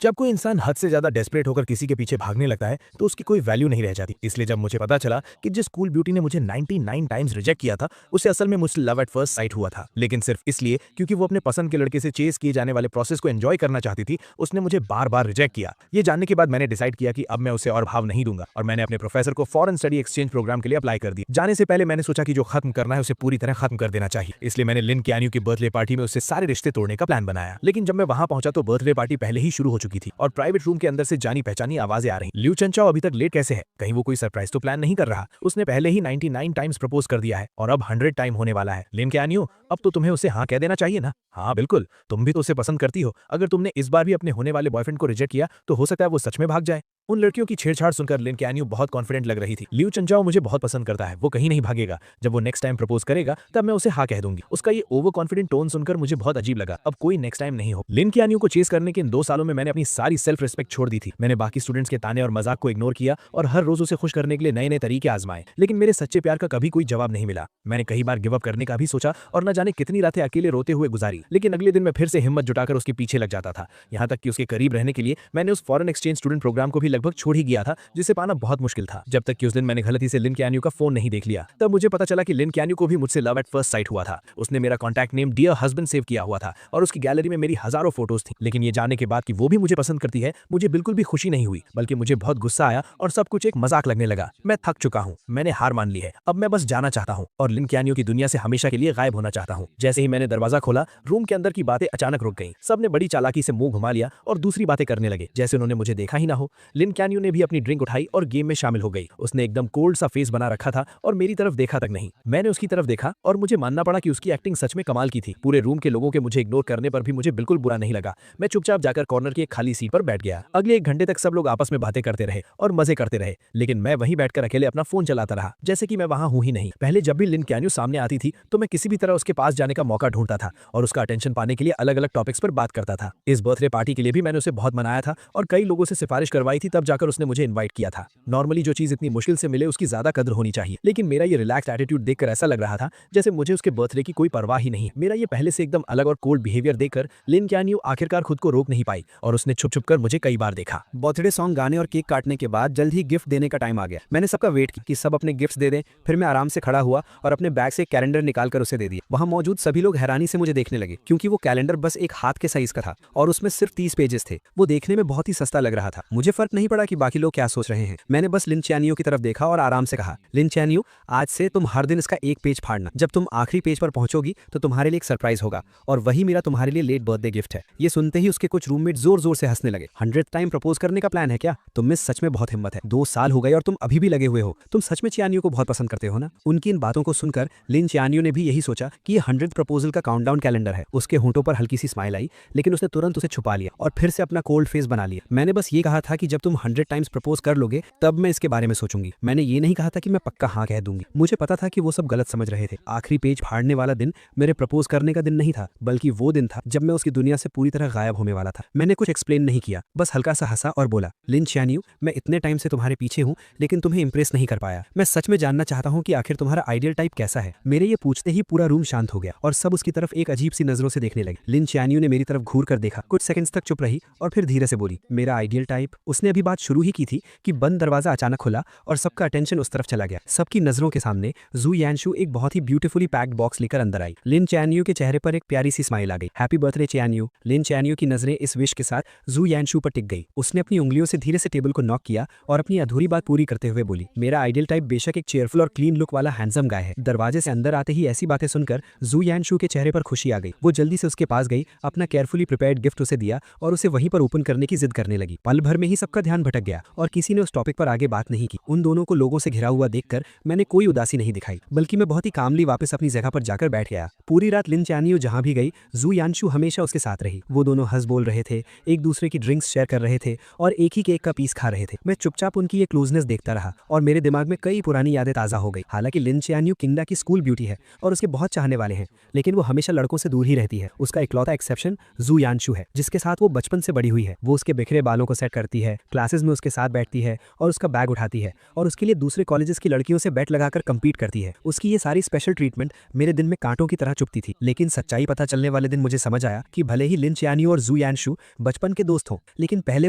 जब कोई इंसान हद से ज्यादा डेस्परेट होकर किसी के पीछे भागने लगता है तो उसकी कोई वैल्यू नहीं रह जाती। इसलिए जब मुझे पता चला कि जिस स्कूल ब्यूटी ने मुझे 99 टाइम्स रिजेक्ट किया था उसे असल में मुझसे लव एट फर्स्ट साइट हुआ था, लेकिन सिर्फ इसलिए क्योंकि वो अपने पसंद के लड़के से चेस किए जाने वाले प्रोसेस को एंजॉय करना चाहती थी, उसने मुझे बार बार रिजेक्ट किया। ये जानने के बाद मैंने डिसाइड किया कि अब मैं उसे और भाव नहीं दूंगा और मैंने अपने प्रोफेसर को फॉरेन स्टडी एक्सचेंज प्रोग्राम के लिए अप्लाई कर दिया। जाने से पहले मैंने सोचा कि जो खत्म करना है उसे पूरी तरह खत्म कर देना चाहिए, इसलिए मैंने लिन कैन्यू की बर्थडे पार्टी में उससे सारे रिश्ते तोड़ने का प्लान बनाया। लेकिन जब मैं वहां पहुंचा तो बर्थडे पार्टी पहले ही शुरू हो चुकी थी और प्राइवेट रूम के अंदर से जानी पहचानी आवाजें आ रही। लियू चेनचाओ अभी तक लेट कैसे है? कहीं वो कोई सरप्राइज तो प्लान नहीं कर रहा? उसने पहले ही 99 टाइम्स प्रपोज कर दिया है और अब 100 टाइम होने वाला है। लिन कैन्यू, अब तो तुम्हें उसे हाँ कह देना चाहिए ना। हाँ बिल्कुल, तुम भी तो उसे पसंद करती हो। अगर तुमने इस बार भी अपने होने वाले बॉयफ्रेंड को रिजेक्ट किया तो हो सकता है वो सच में भाग जाए। उन लड़कियों की छेड़छाड़ सुनकर लिन कैन्यू बहुत कॉन्फिडेंट लग रही थी। लियू चेनचाओ मुझे बहुत पसंद करता है, वो कहीं नहीं भागेगा। जब वो नेक्स्ट टाइम प्रपोज करेगा तब मैं उसे हाँ कह दूंगी। उसका ये ओवर कॉन्फिडेंट टोन सुनकर मुझे बहुत अजीब लगा। अब कोई नेक्स्ट टाइम नहीं हो। लिन कैन्यू को चेस करने के इन 2 सालों में मैंने अपनी सारी सेल्फ रिस्पेक्ट छोड़ दी थी। मैंने बाकी स्टूडेंट्स के ताने और मजाक को इग्नोर किया और हर रोज उसे खुश करने के लिए नए नए तरीके आजमाए, लेकिन मेरे सच्चे प्यार का कभी कोई जवाब नहीं मिला। मैंने कई बार गिव अप करने का भी सोचा और न जाने कितनी रातें अकेले रोते हुए गुजारी, लेकिन अगले दिन मैं फिर से हिम्मत जुटाकर उसके पीछे लग जाता था। यहाँ तक कि उसके करीब रहने के लिए मैंने उस फॉरेन एक्सचेंज स्टूडेंट प्रोग्राम को भी लगभग छोड़ ही गया था, जिसे पाना बहुत मुश्किल था। जब तक कि उस दिन मैंने गलती से लिन कैन्यू का फोन नहीं देख लिया। तब मुझे पता चला कि लिन कैन्यू को भी मुझसे लव एट फर्स्ट साइट हुआ था। उसने मेरा contact name dear husband save किया हुआ था और उसकी गैलरी में मेरी हजारों फोटोज थी। लेकिन ये जानने के बाद कि वो भी मुझे पसंद करती है, मुझे बिल्कुल भी खुशी नहीं हुई, बल्कि मुझे बहुत गुस्सा आया और सब कुछ एक मजाक लगने लगा। मैं थक चुका हूँ, मैंने हार मान ली है। अब मैं बस जाना चाहता हूँ और लिन कैन्यू की दुनिया से हमेशा के लिए गायब होना चाहता हूँ। जैसे ही मैंने दरवाजा खोला, रूम के अंदर की बातें अचानक रुक गईं। सबने बड़ी चालाकी से मुंह घुमा लिया और दूसरी बातें करने लगे, जैसे उन्होंने मुझे देखा ही ना हो। लिन कैन्यू ने भी अपनी ड्रिंक उठाई और गेम में शामिल हो गई। उसने एकदम कोल्ड सा फेस बना रखा था और मेरी तरफ देखा तक नहीं। मैंने उसकी तरफ देखा और मुझे मानना पड़ा कि उसकी एक्टिंग सच में कमाल की थी। पूरे रूम के लोगों के मुझे इग्नोर करने पर भी मुझे बिल्कुल बुरा नहीं लगा। मैं चुपचाप जाकर कॉर्नर की एक खाली सीट पर बैठ गया। अगले 1 घंटे तक सब लोग आपस में बातें करते रहे और मजे करते रहे, लेकिन मैं वहीं बैठकर अकेले अपना फोन चलाता रहा, जैसे कि मैं वहां हूं ही नहीं। पहले जब भी लिन कैन्यू सामने आती थी तो मैं किसी भी तरह उसके पास जाने का मौका ढूंढता था और उसका अटेंशन पाने के लिए अलग अलग टॉपिक्स पर बात करता था। इस बर्थडे पार्टी के लिए भी मैंने उसे बहुत मनाया था और कई लोगों से सिफारिश करवाई थी, तब जाकर उसने मुझे इन्वाइट किया था। नॉर्मली जो चीज इतनी मुश्किल से मिले उसकी ज्यादा कदर होनी चाहिए, लेकिन मेरा ये रिलैक्स्ड एटीट्यूड देखकर ऐसा लग रहा था जैसे मुझे उसके बर्थडे की कोई परवाह ही नहीं। मेरा ये पहले से एकदम अलग और कोल्ड बिहेवियर देखकर लिन कैन्यू आखिरकार खुद को रोक नहीं पाई और उसने छुप छुप कर मुझे कई बार देखा। बर्थडे सॉन्ग गाने और केक काटने के बाद जल्द ही गिफ्ट देने का टाइम आ गया। मैंने सबका वेट किया कि सब अपने गिफ्ट्स दे दें, फिर मैं आराम से खड़ा हुआ और अपने बैग से कैलेंडर निकालकर उसे दे दिया। वहां मौजूद सभी लोग हैरानी से मुझे देखने लगे, क्योंकि वो कैलेंडर बस एक हाथ के साइज का था और उसमें सिर्फ 30 पेजेस थे। वो देखने में बहुत ही सस्ता लग रहा था। मुझे फर्क नहीं पड़ा कि बाकी लोग क्या सोच रहे हैं। मैंने बस लिन कैन्यू की तरफ देखा और आराम से कहा, लिन कैन्यू, आज से तुम हर दिन इसका एक पेज फाड़ना। जब तुम आखिरी पेज पर पहुंचोगी तो तुम्हारे लिए एक सरप्राइज होगा और वही मेरा तुम्हारे लिए लेट बर्थडे गिफ्ट है। ये सुनते ही उसके कुछ रूममेट जोर जोर से हंसने लगे। 100 टाइम प्रपोज करने का प्लान है क्या? तुम में सच में बहुत हिम्मत है। 2 साल हो गए और तुम अभी भी लगे हुए हो। तुम सच में चियान्यू को बहुत पसंद करते हो ना? उनकी इन बातों को सुनकर लिन चियान्यू ने भी यही सोचा कि ये 100 प्रपोजल का काउंटडाउन कैलेंडर है। उसके होंठों पर हल्की सी स्माइल आई, लेकिन उसने तुरंत उसे छुपा लिया और फिर से अपना कोल्ड फेस बना लिया। मैंने बस ये कहा था कि जब तुम 100 टाइम्स प्रपोज कर लोगे तब मैं इसके बारे में सोचूंगी। मैंने ये नहीं कहा था कि मैं पक्का हाँ कह दूंगी। मुझे पता था कि वो सब गलत समझ रहे थे। आखिरी पेज फाड़ने वाला दिन मेरे प्रपोज करने का दिन नहीं था, बल्कि वो दिन था जब मैं उसकी दुनिया से पूरी तरह गायब होने वाला था। मैंने कुछ एक्सप्लेन नहीं किया, बस हल्का सा हंसा और बोला, लिन चियान्यू, मैं इतने टाइम से तुम्हारे पीछे हूँ लेकिन तुम्हें इंप्रेस नहीं कर पाया। मैं सच में जानना चाहता हूँ कि आखिर तुम्हारा आइडियल टाइप कैसा है। मेरे ये पूछते ही पूरा रूम शांत हो गया और सब उसकी तरफ एक अजीब सी नजरों से देखने लगे। लिन चियान्यू ने मेरी तरफ घूर कर देखा, कुछ सेकंड्स तक चुप रही और फिर धीरे से बोली, मेरा आइडियल टाइप। उसने अभी बात शुरू ही की थी कि बंद दरवाजा अचानक खुला और सबका अटेंशन उस तरफ चला गया। सबकी नजरों के सामने जू यानशु एक बहुत ही ब्यूटीफुली पैक्ड बॉक्स लेकर अंदर आई। लिन चियान्यू के चेहरे पर एक प्यारी सी स्माइल आ गई। Happy birthday चियान्यू। लिन चियान्यू की नजरें इस विश के साथ जू यानशु पर टिक गई। उसने अपनी उंगलियों से धीरे से टेबल को नॉक किया और अपनी अधूरी बात पूरी करते हुए बोली, मेरा आइडियल टाइप बेशक एक चेयरफुल और क्लीन लुक वाला हैंडसम गाय है। दरवाजे से अंदर आते ही ऐसी बातें सुनकर जू यानशु के चेहरे पर खुशी आ गई। वो जल्दी से उसके पास गई, अपना केयरफुली प्रिपेयर्ड गिफ्ट उसे दिया और उसे वहीं पर ओपन करने की जिद करने लगी। पल भर में ही सबका ध्यान भटक गया और किसी ने उस टॉपिक पर आगे बात नहीं की। उन दोनों को लोगों से घिरा हुआ देखकर मैंने कोई उदासी नहीं दिखाई, बल्कि मैं बहुत ही कामली वापस अपनी जगह पर जाकर बैठ गया। पूरी रात लिन चियान्यू जहां भी गई, जू यानशु हमेशा उसके साथ रही। वो दोनों हंस बोल रहे थे, एक दूसरे की ड्रिंक्स शेयर कर रहे थे और एक ही केक का पीस खा रहे थे। मैं चुपचाप उनकी ये क्लोजनेस देखता रहा और मेरे दिमाग में कई पुरानी यादें ताज़ा हो गई। हालांकि लिन चियान्यू किंगडा की स्कूल ब्यूटी है और उसके बहुत चाहने वाले हैं, लेकिन वो हमेशा लड़कों से दूर ही रहती है। उसका इकलौता एक्सेप्शन जू यानशु है, जिसके साथ वो बचपन से बड़ी हुई है। वो उसके बिखरे बालों को सेट करती है, क्लास क्लासेस में उसके साथ बैठती है और उसका बैग उठाती है और उसके लिए दूसरे कॉलेजेस की लड़कियों से बेट लगाकर कम्पीट करती है। उसकी ये सारी स्पेशल ट्रीटमेंट मेरे दिन में कांटों की तरह चुभती थी। लेकिन सच्चाई पता चलने वाले दिन मुझे समझ आया कि भले ही लिन चियानियो और जू यानशु बचपन के दोस्त हों, लेकिन पहले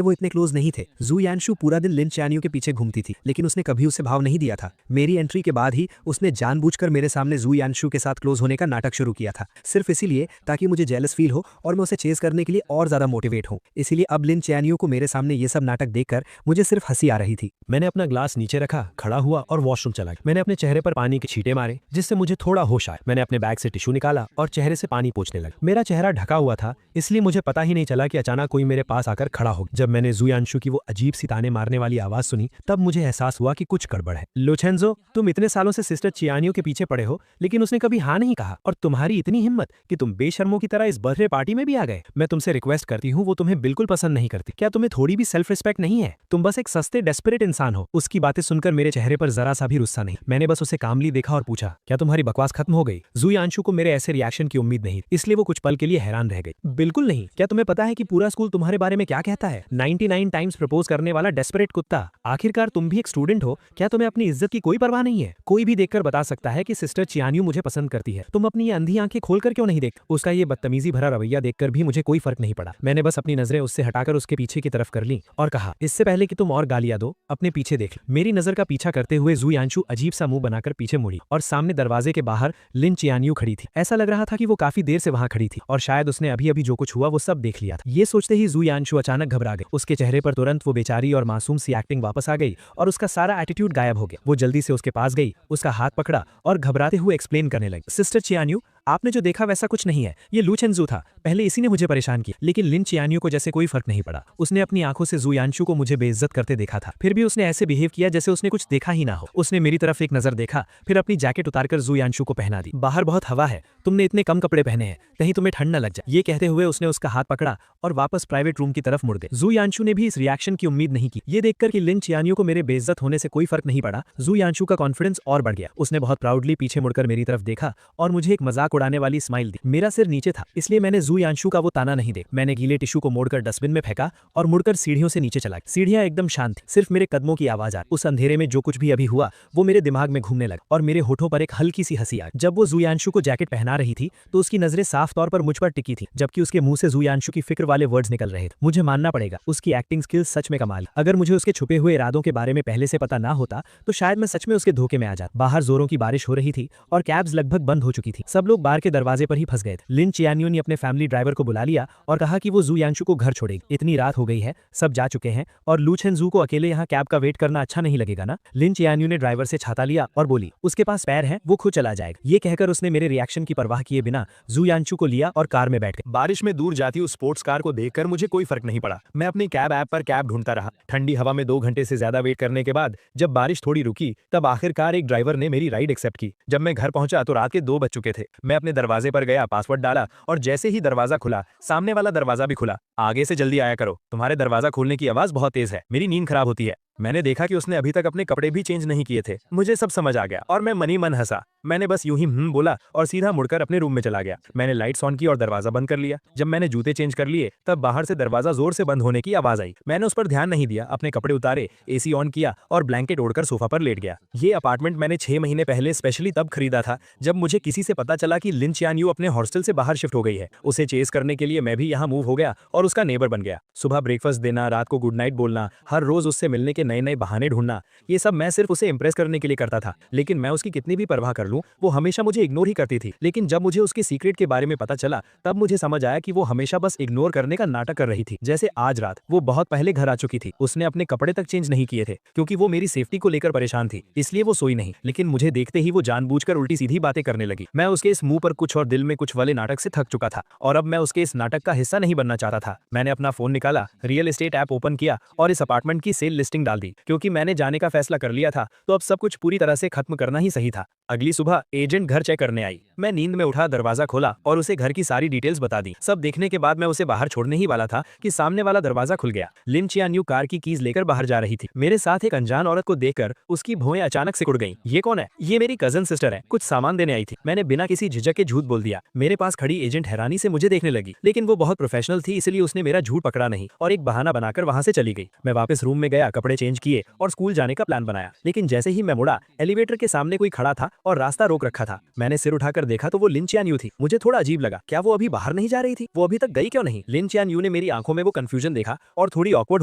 वो इतने क्लोज नहीं थे। जू यानशु पूरा दिन लिन चियानियो के पीछे घूमती थी, लेकिन उसने कभी उसे भाव नहीं दिया था। मेरी एंट्री के बाद ही उसने जानबूझकर मेरे सामने जू यानशु के साथ क्लोज होने का नाटक शुरू किया था, सिर्फ इसीलिए ताकि मुझे जेलस फील हो और मैं उसे चेज करने के लिए और ज्यादा मोटिवेट हूं। इसीलिए अब लिन चियानियो को मेरे सामने ये सब नाटक देखकर मुझे सिर्फ हंसी आ रही थी। मैंने अपना ग्लास नीचे रखा, खड़ा हुआ और वॉशरूम चला गया। मैंने अपने चेहरे पर पानी के छींटे मारे जिससे मुझे थोड़ा होश आया। मैंने अपने बैग से टिश्यू निकाला और चेहरे से पानी पोंछने लगा। मेरा चेहरा ढका हुआ था, इसलिए मुझे पता ही नहीं चला कि अचानक कोई मेरे पास आकर खड़ा हो गया। जब मैंने जू यानशु की वो अजीब सी ताने मारने वाली आवाज सुनी, तब मुझे एहसास हुआ कि कुछ गड़बड़ है। लोचेंजो, तुम इतने सालों से सिस्टर चियानियो के पीछे पड़े हो, लेकिन उसने कभी हाँ नहीं कहा, और तुम्हारी इतनी हिम्मत कि तुम बेशर्मों की तरह इस बर्थडे पार्टी में भी आ गए। मैं तुमसे रिक्वेस्ट करती हूँ, वो तुम्हें बिल्कुल पसंद नहीं करती। क्या तुम्हें थोड़ी भी सेल्फ रिस्पेक्ट नहीं है? तुम बस एक सस्ते डेस्परेट इंसान हो। उसकी बातें सुनकर मेरे चेहरे पर जरा सा भी गुस्सा नहीं। मैंने बस उसे कामली देखा और पूछा, क्या तुम्हारी बकवास खत्म हो गई? जू यानशु को मेरे ऐसे रिएक्शन की उम्मीद नहीं, इसलिए वो कुछ पल के लिए हैरान रह गई। बिल्कुल नहीं। क्या तुम्हें पता है कि पूरा स्कूल तुम्हारे बारे में क्या कहता है? 99 टाइम्स प्रपोज करने वाला डेस्परेट कुत्ता। आखिरकार तुम भी एक स्टूडेंट हो, क्या तुम्हें अपनी इज्जत की कोई परवाह नहीं है? कोई भी देखकर बता सकता है कि सिस्टर चियानियो मुझे पसंद करती है। तुम अपनी ये अंधी आंखें खोलकर क्यों नहीं देख? उसका ये बदतमीजी भरा रवैया देखकर भी मुझे कोई फर्क नहीं पड़ा। मैंने बस अपनी नजरें उससे हटाकर उसके पीछे की तरफ कर ली और कहा, इससे पहले कि तुम और गालियां दो, अपने पीछे देख। मेरी नजर का पीछा करते हुए जू यानशु अजीब सा मुंह बनाकर पीछे मुड़ी और सामने दरवाजे के बाहर लिन चियानियो खड़ी थी। ऐसा लग रहा था कि वो काफी देर से वहां खड़ी थी और शायद उसने अभी अभी जो कुछ हुआ वो सब देख लिया था। ये सोचते ही जू यानशु अचानक घबरा गई। उसके चेहरे पर तुरंत वो बेचारी और मासूम सी एक्टिंग वापस आ गई और उसका सारा एटीट्यूड गायब हो गया। वो जल्दी से उसके पास गई, उसका हाथ पकड़ा और घबराते हुए एक्सप्लेन करने लगी, सिस्टर चियानियो, आपने जो देखा वैसा कुछ नहीं है। ये लू चेंजू था। पहले इसी ने मुझे परेशान किया, लेकिन लिन चियानियो को जैसे कोई फर्क नहीं पड़ा। उसने अपनी आंखों से जू यानशु को मुझे बेइज्जत करते देखा था, फिर भी उसने ऐसे बिहेव किया जैसे उसने कुछ देखा ही ना हो। उसने मेरी तरफ एक नजर देखा, फिर अपनी जैकेट उतारकर जू यानशु को पहना दी। बाहर बहुत हवा है, तुमने इतने कम कपड़े पहने हैं, कहीं तुम्हें ठंड न लग जाए। ये कहते हुए उसने उसका हाथ पकड़ा और वापस प्राइवेट रूम की तरफ मुड़ गए। जू यानशु ने भी इस रिएक्शन की उम्मीद नहीं की। ये देखकर कि लिन चियानियो को मेरे बेइज्जत होने से कोई फर्क नहीं पड़ा, जू यानशु का कॉन्फिडेंस और बढ़ गया। उसने बहुत प्राउडली पीछे मुड़कर मेरी तरफ देखा और मुझे एक मजाक उड़ाने वाली स्माइल दी। मेरा सिर नीचे था, इसलिए मैंने जू यानशु का वो ताना नहीं देख। मैंने गीले टिश्यू को मोड़कर डस्टबिन में फेंका और मुड़कर सीढ़ियों से नीचे चला। सीढ़ियां एकदम शांत थी, सिर्फ मेरे कदमों की आवाज आ रही। उस अंधेरे में जो कुछ भी अभी हुआ वो मेरे दिमाग में घूमने लगा और मेरे होठों पर एक हल्की सी हंसी आ। जब वो जू यानशु को जैकेट पहना रही थी तो उसकी नजरें साफ तौर पर मुझ पर टिकी थी, जबकि उसके मुंह से जू यानशु की फिक्र वाले वर्ड्स निकल रहे थे। मुझे मानना पड़ेगा, उसकी एक्टिंग स्किल्स सच में कमाल। अगर मुझे उसके छुपे हुए इरादों के बारे में पहले से पता ना होता तो शायद मैं सच में उसके धोखे में आ जाता। बाहर जोरों की बारिश हो रही थी और कैब्स लगभग बंद हो चुकी थी। सब लोग बार के दरवाजे पर ही फंस गए थे। लिन चियानियो ने अपने फैमिली ड्राइवर को बुला लिया और कहा कि वो जू यानशु को घर छोड़ेगी। इतनी रात हो गई है, सब जा चुके हैं और लू चेंजू को अकेले यहाँ कैब का वेट करना अच्छा नहीं लगेगा ना। लिन चियानियो ने ड्राइवर से छाता लिया और बोली, उसके पास पैर है, वो खुद चला जाएगा। ये कहकर उसने मेरे रिएक्शन की परवाह किए बिना जू यानशु को लिया और कार में बैठ गए। बारिश में दूर जाती उस स्पोर्ट्स कार को देखकर मुझे कोई फर्क नहीं पड़ा। मैं अपनी कैब ऐप पर कैब ढूंढता रहा। ठंडी हवा में 2 घंटे से ज्यादा वेट करने के बाद जब बारिश थोड़ी रुकी तब आखिरकार एक ड्राइवर ने मेरी राइड एक्सेप्ट की। जब मैं घर पहुंचा तो रात के 2 बज चुके थे। मैं अपने दरवाजे पर गया, पासवर्ड डाला और जैसे ही दरवाजा खुला, सामने वाला दरवाजा भी खुला। आगे से जल्दी आया करो, तुम्हारे दरवाजा खोलने की आवाज बहुत तेज है, मेरी नींद खराब होती है। मैंने देखा कि उसने अभी तक अपने कपड़े भी चेंज नहीं किए थे। मुझे सब समझ आ गया और मैं मनी मन हंसा। मैंने बस यूं ही बोला और सीधा मुड़कर अपने रूम में चला गया। मैंने लाइट्स ऑन की और दरवाजा बंद कर लिया। जब मैंने जूते चेंज कर लिए तब बाहर से दरवाजा जोर से बंद होने की आवाज आई। मैंने उस पर ध्यान नहीं दिया, अपने कपड़े उतारे, एसी ऑन किया और ब्लैंकेट ओढ़कर सोफा पर लेट गया। ये अपार्टमेंट मैंने 6 महीने पहले स्पेशली तब खरीदा था जब मुझे किसी से पता चला कि लिन चियानियो अपने हॉस्टल से बाहर शिफ्ट हो गई है। उसे चेस करने के लिए मैं भी यहाँ मूव हो गया और उसका नेबर बन गया। सुबह ब्रेकफास्ट देना, रात को गुड नाइट बोलना, हर रोज उससे मिलने के नए नए बहाने ढूंढना, ये सब मैं सिर्फ उसे इंप्रेस करने के लिए करता था। लेकिन मैं उसकी कितनी भी परवाह कर लूं, वो हमेशा मुझे इग्नोर ही करती थी। लेकिन जब मुझे उसके सीक्रेट के बारे में पता चला तब मुझे समझ आया कि वो हमेशा बस इग्नोर करने का नाटक कर रही थी। जैसे आज रात वो बहुत पहले घर आ चुकी थी। उसने अपने कपड़े तक चेंज नहीं किए थे क्योंकि वो मेरी सेफ्टी को लेकर परेशान थी, इसलिए वो सोई नहीं। लेकिन मुझे देखते ही वो जानबूझकर उल्टी सीधी बातें करने लगी। मैं उसके इस मुंह पर कुछ और दिल में कुछ वाले नाटक से थक चुका था और अब मैं उसके इस नाटक का हिस्सा नहीं बनना चाहता था। मैंने अपना फोन निकाला, रियल एस्टेट ऐप ओपन किया और इस अपार्टमेंट की सेल लिस्टिंग डाल दी। क्योंकि मैंने जाने का फैसला कर लिया था तो अब सब कुछ पूरी तरह से खत्म करना ही सही था। अगली सुबह एजेंट घर चेक करने आई। मैं नींद में उठा, दरवाजा खोला और उसे घर की सारी डिटेल्स बता दी। सब देखने के बाद मैं उसे बाहर छोड़ने ही वाला था कि सामने वाला दरवाजा खुल गया। लिन चियान्यू कार की कीज लेकर बाहर जा रही थी। मेरे साथ एक अनजान औरत को देखकर उसकी भौएं अचानक सिकुड़ गईं। ये कौन है? ये मेरी कजन सिस्टर है, कुछ सामान देने आई थी। मैंने बिना किसी झिझक के झूठ बोल दिया। मेरे पास खड़ी एजेंट हैरानी से मुझे देखने लगी, लेकिन वो बहुत प्रोफेशनल थी, इसलिए उसने मेरा झूठ पकड़ा नहीं और एक बहाना बनाकर वहां से चली गई। मैं वापस रूम में गया, कपड़े चेंज किए और स्कूल जाने का प्लान बनाया। लेकिन जैसे ही मैं मुड़ा, एलिवेटर के सामने कोई खड़ा था और रास्ता रोक रखा था। मैंने सिर उठाकर देखा तो वो लिन चियान्यू थी। मुझे थोड़ा अजीब लगा, क्या वो अभी बाहर नहीं जा रही थी? वो अभी तक गई क्यों नहीं? लिन चियान्यू ने मेरी आंखों में वो कंफ्यूजन देखा और थोड़ी ऑकवर्ड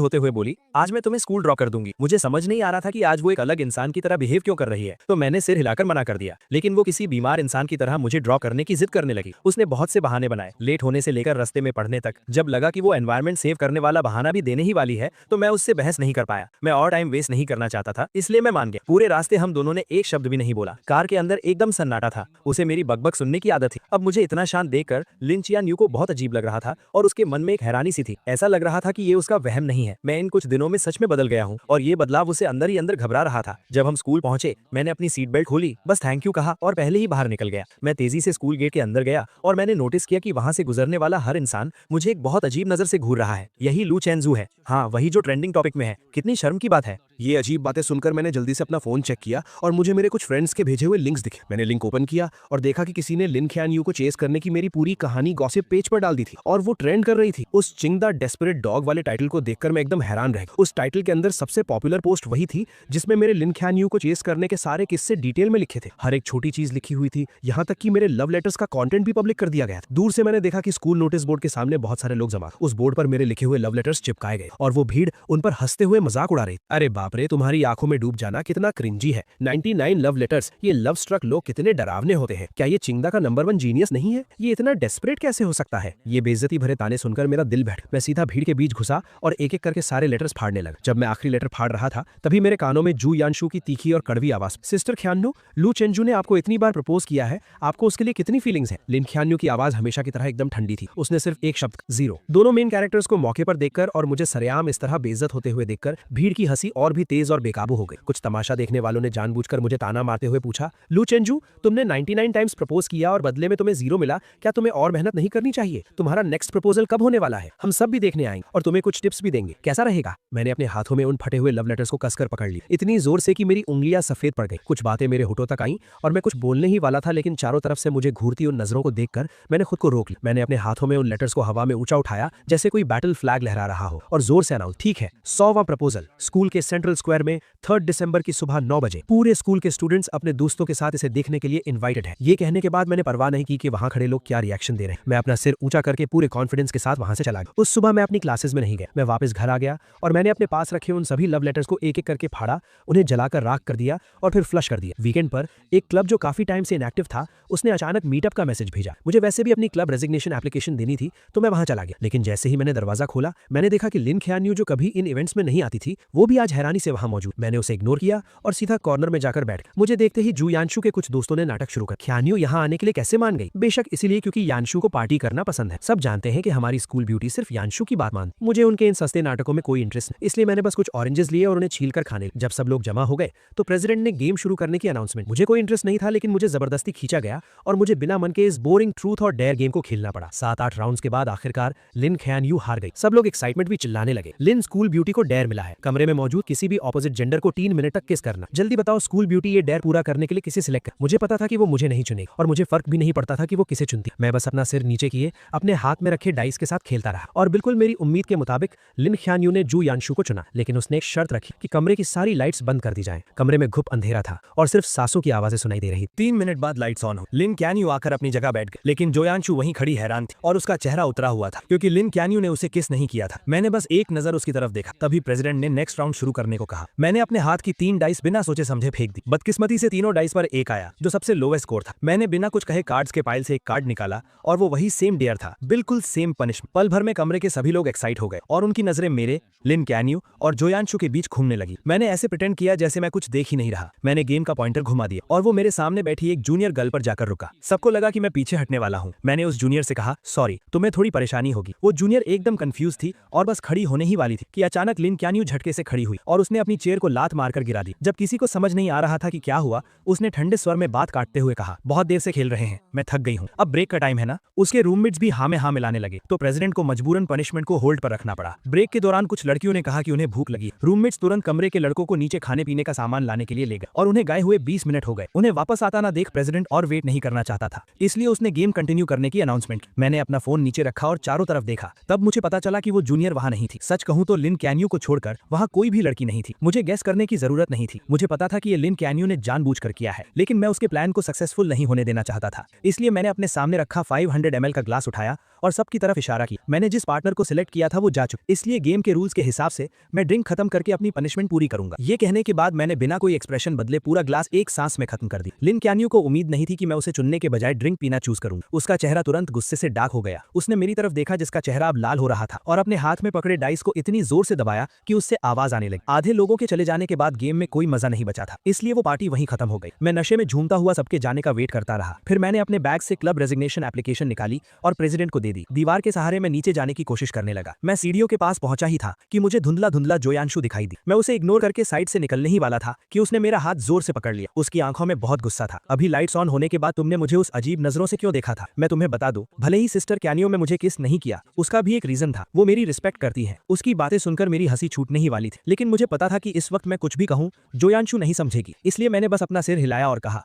होते हुए बोली, आज मैं तुम्हें स्कूल ड्रॉप कर दूंगी। मुझे समझ नहीं आ रहा था कि आज वो एक अलग इंसान की तरह बिहेव क्यों कर रही है, तो मैंने सिर हिलाकर मना कर दिया। लेकिन वो किसी बीमार इंसान की तरह मुझे ड्रॉप करने की जिद करने लगी। उसने बहुत से बहाने बनाए, लेट होने से लेकर रास्ते में पढ़ने तक। जब लगा कि वो एनवायरमेंट सेव करने वाला बहाना भी देने ही वाली है, तो मैं उससे बहस नहीं कर पाया। मैं और टाइम वेस्ट नहीं करना चाहता था, इसलिए मैं मान गया। पूरे रास्ते हम दोनों ने एक शब्द भी नहीं बोला। कार के अंदर एकदम सन्नाटा था। उसे मेरी बकबक सुनने की आदत थी। अब मुझे इतना शांत देखकर लिन चियान्यू को बहुत अजीब लग रहा था और उसके मन में एक हैरानी सी थी। ऐसा लग रहा था कि ये उसका वहम नहीं है। मैं इन कुछ दिनों में सच में बदल गया हूँ और ये बदलाव उसे अंदर ही अंदर घबरा रहा था। जब हम स्कूल पहुंचे, मैंने अपनी सीट बेल्ट खोली, बस थैंक यू कहा और पहले ही बाहर निकल गया। मैं तेजी से स्कूल गेट के अंदर गया और मैंने नोटिस किया कि वहां से गुजरने वाला हर इंसान मुझे एक बहुत अजीब नजर से घूर रहा है। यही लू चेंजू है। हाँ, वही जो ट्रेंडिंग टॉपिक में है। कितनी शर्म की बात है। ये अजीब बातें सुनकर मैंने जल्दी से अपना फोन चेक किया और मुझे मेरे कुछ फ्रेंड्स के भेजे हुए लिंक्स दिखे। मैंने लिंक ओपन किया और देखा कि किसी ने लिन ख्यान यू को चेस करने की मेरी पूरी कहानी गॉसिप पेज पर डाल दी थी और वो ट्रेंड कर रही थी। उस चिंग द डेस्परेट डॉग वाले टाइटल को देखकर मैं एकदम हैरान रह गया। उस टाइटल के अंदर सबसे पॉपुलर पोस्ट वही थी जिसमें मेरे लिन ख्यान यू को चेस करने के सारे किस्से डिटेल में लिखे थे। हर एक छोटी चीज लिखी हुई थी, यहाँ तक कि मेरे लव लेटर्स का कंटेंट भी पब्लिक कर दिया गया था। दूर से मैंने देखा कि स्कूल नोटिस बोर्ड के सामने बहुत सारे लोग जमा। उस बोर्ड पर मेरे लिखे हुए लव लेटर्स चिपकाए गए और वो भीड़ उन पर हंसते हुए मजाक उड़ा रही। अरे बाप रे, तुम्हारी आंखों में डूब जाना कितना क्रिंजी है। 99 लव लेटर्स। ये लव स्ट्रक लोग कितने डरावने होते हैं। क्या ये चिंगदा का नंबर 1 जीनियस नहीं है? ये इतना डेस्परेट कैसे हो सकता है? ये बेइज्जती भरे ताने सुनकर मेरा दिल बैठ। मैं सीधा भीड़ के बीच घुसा और एक एक करके सारे लेटर्स फाड़ने लगा। जब मैं आखिरी लेटर फाड़ रहा था, तभी मेरे कानों में जू यानशु की तीखी और कड़वी आवाज, सिस्टर ख्यान्यू, लू चेंजू ने आपको इतनी बार प्रपोज किया है, आपको उसके लिए कितनी फीलिंग्स है? लिन ख्यान्यू की आवाज हमेशा की तरह एकदम ठंडी थी। उसने सिर्फ एक शब्द, जीरो। दोनों मेन कैरेक्टर्स को मौके पर देखकर और मुझे सरेआम इस तरह बेइज्जत होते हुए देखकर भीड़ की हंसी और भी तेज और बेकाबू हो गई। कुछ तमाशा देखने वालों ने जानबूझकर मुझे ताना मारते हुए पूछा, लू चेंजू, तुमने 99 टाइम्स प्रपोज किया और बदले में तुम्हें जीरो मिला, क्या तुम्हें और मेहनत नहीं करनी चाहिए? तुम्हारा नेक्स्ट प्रपोजल कब होने वाला है? हम सब भी देखने आएंगे और तुम्हें कुछ टिप्स भी देंगे, कैसा रहेगा? मैंने अपने हाथों में उन फटे हुए लव लेटर्स को कसकर पकड़ लिया, इतनी जोर से कि मेरी उंगलियां सफेद पड़ गई। कुछ बातें मेरे होठों तक आईं और मैं कुछ बोलने ही वाला था, लेकिन चारों तरफ से मुझे घूरती उन नजरों को देखकर मैंने खुद को रोक लिया। मैंने अपने हाथों में उन लेटर्स को हवा में ऊंचा उठाया जैसे कोई बैटल फ्लैग लहरा रहा हो और जोर से अनाउंस, ठीक है, 100वां प्रपोजल स्कूल के सेंट्रल स्क्वायर में 3 दिसंबर की सुबह 9 बजे। पूरे स्कूल के स्टूडेंट्स अपने दोस्तों के साथ इसे देखने के लिए इनवाइटेड है। ये कहने के बाद मैंने परवाह नहीं की कि वहां खड़े लोग क्या रिएक्शन दे रहे हैं। मैं अपना सिर ऊंचा करके पूरे कॉन्फिडेंस के साथ वहां से चला गया। उस सुबह मैं अपनी क्लासेस में नहीं गया। मैं वापस घर आ गया और मैंने अपने पास रखे उन सभी लव लेटर्स को एक एक करके फाड़ा, उन्हें जलाकर राख कर दिया और फिर फ्लश कर दिया। वीकेंड पर एक क्लब जो काफी टाइम से इनएक्टिव था, उसने अचानक मीटअप का मैसेज भेजा। मुझे वैसे भी अपनी क्लब रेजिग्नेशन एप्लीकेशन देनी थी, तो मैं वहां चला गया। लेकिन जैसे ही मैंने दरवाजा खोला, मैंने देखा कि लिन ख्यान्यू, जो कभी इन इवेंट्स में नहीं आती थी, वो भी आज हैरानी से वहां मौजूद। मैंने उसे इग्नोर किया और सीधा कॉर्नर में जाकर बैठ। मुझे देखते ही जू यानशु के कुछ दोस्तों ने नाटक शुरू कर। ख्यान्यू यहाँ आने के लिए कैसे मान गई? बेशक इसीलिए क्योंकि यानशु को पार्टी करना पसंद है। सब जानते हैं कि हमारी स्कूल ब्यूटी सिर्फ यानशु की बात मानती। मुझे उनके इन सस्ते नाटकों में कोई इंटरेस्ट नहीं, इसलिए मैंने बस कुछ ऑरेंजेस लिए और उन्हें छीलकर खाने। जब सब लोग जमा हो गए तो प्रेसिडेंट ने गेम शुरू करने की अनाउंसमेंट। मुझे कोई इंटरेस्ट नहीं था, लेकिन मुझे जबरदस्ती खींचा गया और मुझे बिना मन के इस बोरिंग ट्रूथ और डेयर गेम को खेलना पड़ा। 7-8 राउंड्स के बाद आखिरकार लिन ख्यान्यू हार गई। सब लोग एक्साइटमेंट भी चिल्लाने लगे। लिन स्कूल ब्यूटी को डेयर मिला है, कमरे में मौजूद किसी भी ऑपोजिट जेंडर को 3 मिनट तक किस करना। जल्दी बताओ स्कूल ब्यूटी, ये डेयर पूरा करने के लिए किसे सिलेक्ट कर? मुझे पता था कि वो मुझे नहीं चुनेगी और मुझे फर्क भी नहीं पड़ता था कि वो किसे चुनती। मैं बस अपना सिर नीचे किए अपने हाथ में रखे डाइस के साथ खेलता रहा और बिल्कुल मेरी उम्मीद के मुताबिक लिन ख्यान्यू ने जू यानशु को चुना। लेकिन उसने एक शर्त रखी कि कमरे की सारी लाइट्स बंद कर दी जाएं। कमरे में घुप अंधेरा था और सिर्फ सांसों की आवाजें सुनाई दे रही। 3 मिनट बाद लाइट्स ऑन हो। लिन ख्यान्यू आकर अपनी जगह बैठ गई, लेकिन जो यानशु वहीं खड़ी हैरान थी और उसका चेहरा उतरा हुआ था क्योंकि लिन ख्यान्यू ने उसे किस नहीं किया था। मैंने बस एक नजर उसकी तरफ देखा, तभी प्रेसिडेंट ने नेक्स्ट राउंड शुरू करने को कहा। मैंने अपने हाथ की 3 डाइस बिना सोचे समझे फेंक दी। बदकिस्मती से तीनों डाइस पर एक आया, जो सबसे लोवेस्ट स्कोर था। मैंने बिना कुछ कहे कार्ड्स के पाइल से एक कार्ड निकाला और वो वही सेम डेयर था, बिल्कुल सेम पनिशमेंट। पल भर में कमरे के सभी लोग एक्साइट हो गए और उनकी नजरें मेरे, लिन ख्यान्यू और जो यानशु के बीच घूमने लगी। मैंने ऐसे प्रिटेंड किया जैसे मैं कुछ देख ही नहीं रहा। मैंने गेम का पॉइंटर घुमा दिया और वो मेरे सामने बैठी एक जूनियर गर्ल पर जाकर रुका। सबको लगा कि मैं पीछे हटने वाला हूँ। मैंने उस जूनियर से कहा, सॉरी, तुम्हें थोड़ी परेशानी होगी। वो जूनियर एकदम कंफ्यूज थी और बस खड़ी होने ही वाली थी कि अचानक लिन ख्यान्यू झटके से खड़ी हुई और उसने अपनी चेयर को लात मारकर गिरा दी। जब किसी को समझ नहीं आ रहा था कि क्या हुआ, उसने ठंडे स्वर में बात काटते हुए कहा, बहुत देर से खेल रहे हैं, मैं थक गई हूँ, अब ब्रेक का टाइम है ना। उसके रूममेट्स भी हाँ में हाँ मिलाने लगे, तो प्रेसिडेंट को मजबूरन पनिशमेंट को होल्ड पर रखना पड़ा। ब्रेक के दौरान कुछ लड़कियों ने कहा कि उन्हें भूख लगी। रूममेट्स तुरंत कमरे के लड़कों को नीचे खाने पीने का सामान लाने के लिए ले गए और उन्हें गए हुए 20 मिनट हो गए। उन्हें वापस आता ना देख प्रेसिडेंट और वेट नहीं करना चाहता था, इसलिए उसने गेम कंटिन्यू करने की अनाउंसमेंट की। मैंने अपना फोन नीचे रखा और चारों तरफ देखा, तब मुझे पता चला कि वो जूनियर वहां नहीं थी। सच कहूं तो लिन कैन्यू को छोड़कर वहां कोई भी लड़की नहीं थी। मुझे गेस करने की जरूरत नहीं थी, मुझे पता था कि ये लिन कैन्यू ने जानबूझकर किया है, लेकिन मैं उसके प्लान को सक्सेसफुल नहीं होने देना चाहता था। इसलिए मैंने अपने सामने रखा 500 ml का ग्लास उठाया और सबकी तरफ इशारा किया। मैंने जिस पार्टनर को सिलेक्ट किया था वो जा चुका, इसलिए गेम के रूल्स के हिसाब से मैं ड्रिंक खत्म करके अपनी पनिशमेंट पूरी करूंगा। ये कहने के बाद मैंने बिना कोई एक्सप्रेशन बदले पूरा ग्लास एक सांस में खत्म कर दी। लिन कैन्यू को उम्मीद नहीं थी कि मैं उसे चुनने के बजाय ड्रिंक पीना चूज करूंगा। उसका चेहरा तुरंत गुस्से से डार्क हो गया। उसने मेरी तरफ देखा जिसका चेहरा अब लाल हो रहा था और अपने हाथ में पकड़े डाइस को इतनी जोर से दबाया कि उससे आवाज आने लगी। आधे लोगों के चले जाने के बाद गेम में कोई मजा नहीं बचा था, इसलिए वो पार्टी वहीं खत्म हो गई। मैं नशे में झूमता हुआ सबके जाने का वेट करता रहा। फिर मैंने अपने बैग से क्लब रेजिग्नेशन एप्लीकेशन निकाली और प्रेसिडेंट को दे दी। दीवार के सहारे मैं नीचे जाने की कोशिश करने लगा। मैं सीढ़ियों के पास पहुंचा ही था कि मुझे धुंधला धुंधला जोयांशु दिखाई दी। मैं उसे इग्नोर करके साइड से निकलने ही वाला था कि उसने मेरा हाथ जोर से पकड़ लिया। उसकी आंखों में बहुत गुस्सा था। अभी लाइट्स ऑन होने के बाद तुमने मुझे उस अजीब नजरों से क्यों देखा था? मैं तुम्हें बता दूं, भले ही सिस्टर कैनियो में मुझे किस नहीं किया, उसका भी एक रीजन था। वो मेरी रिस्पेक्ट करती है। उसकी बातें सुनकर मेरी हंसी छूटने ही वाली थी, लेकिन मुझे पता था कि इस वक्त मैं कुछ भी कहूं जोयांशु नहीं समझेगी, इसलिए मैंने बस अपना सिर हिलाया और कहा,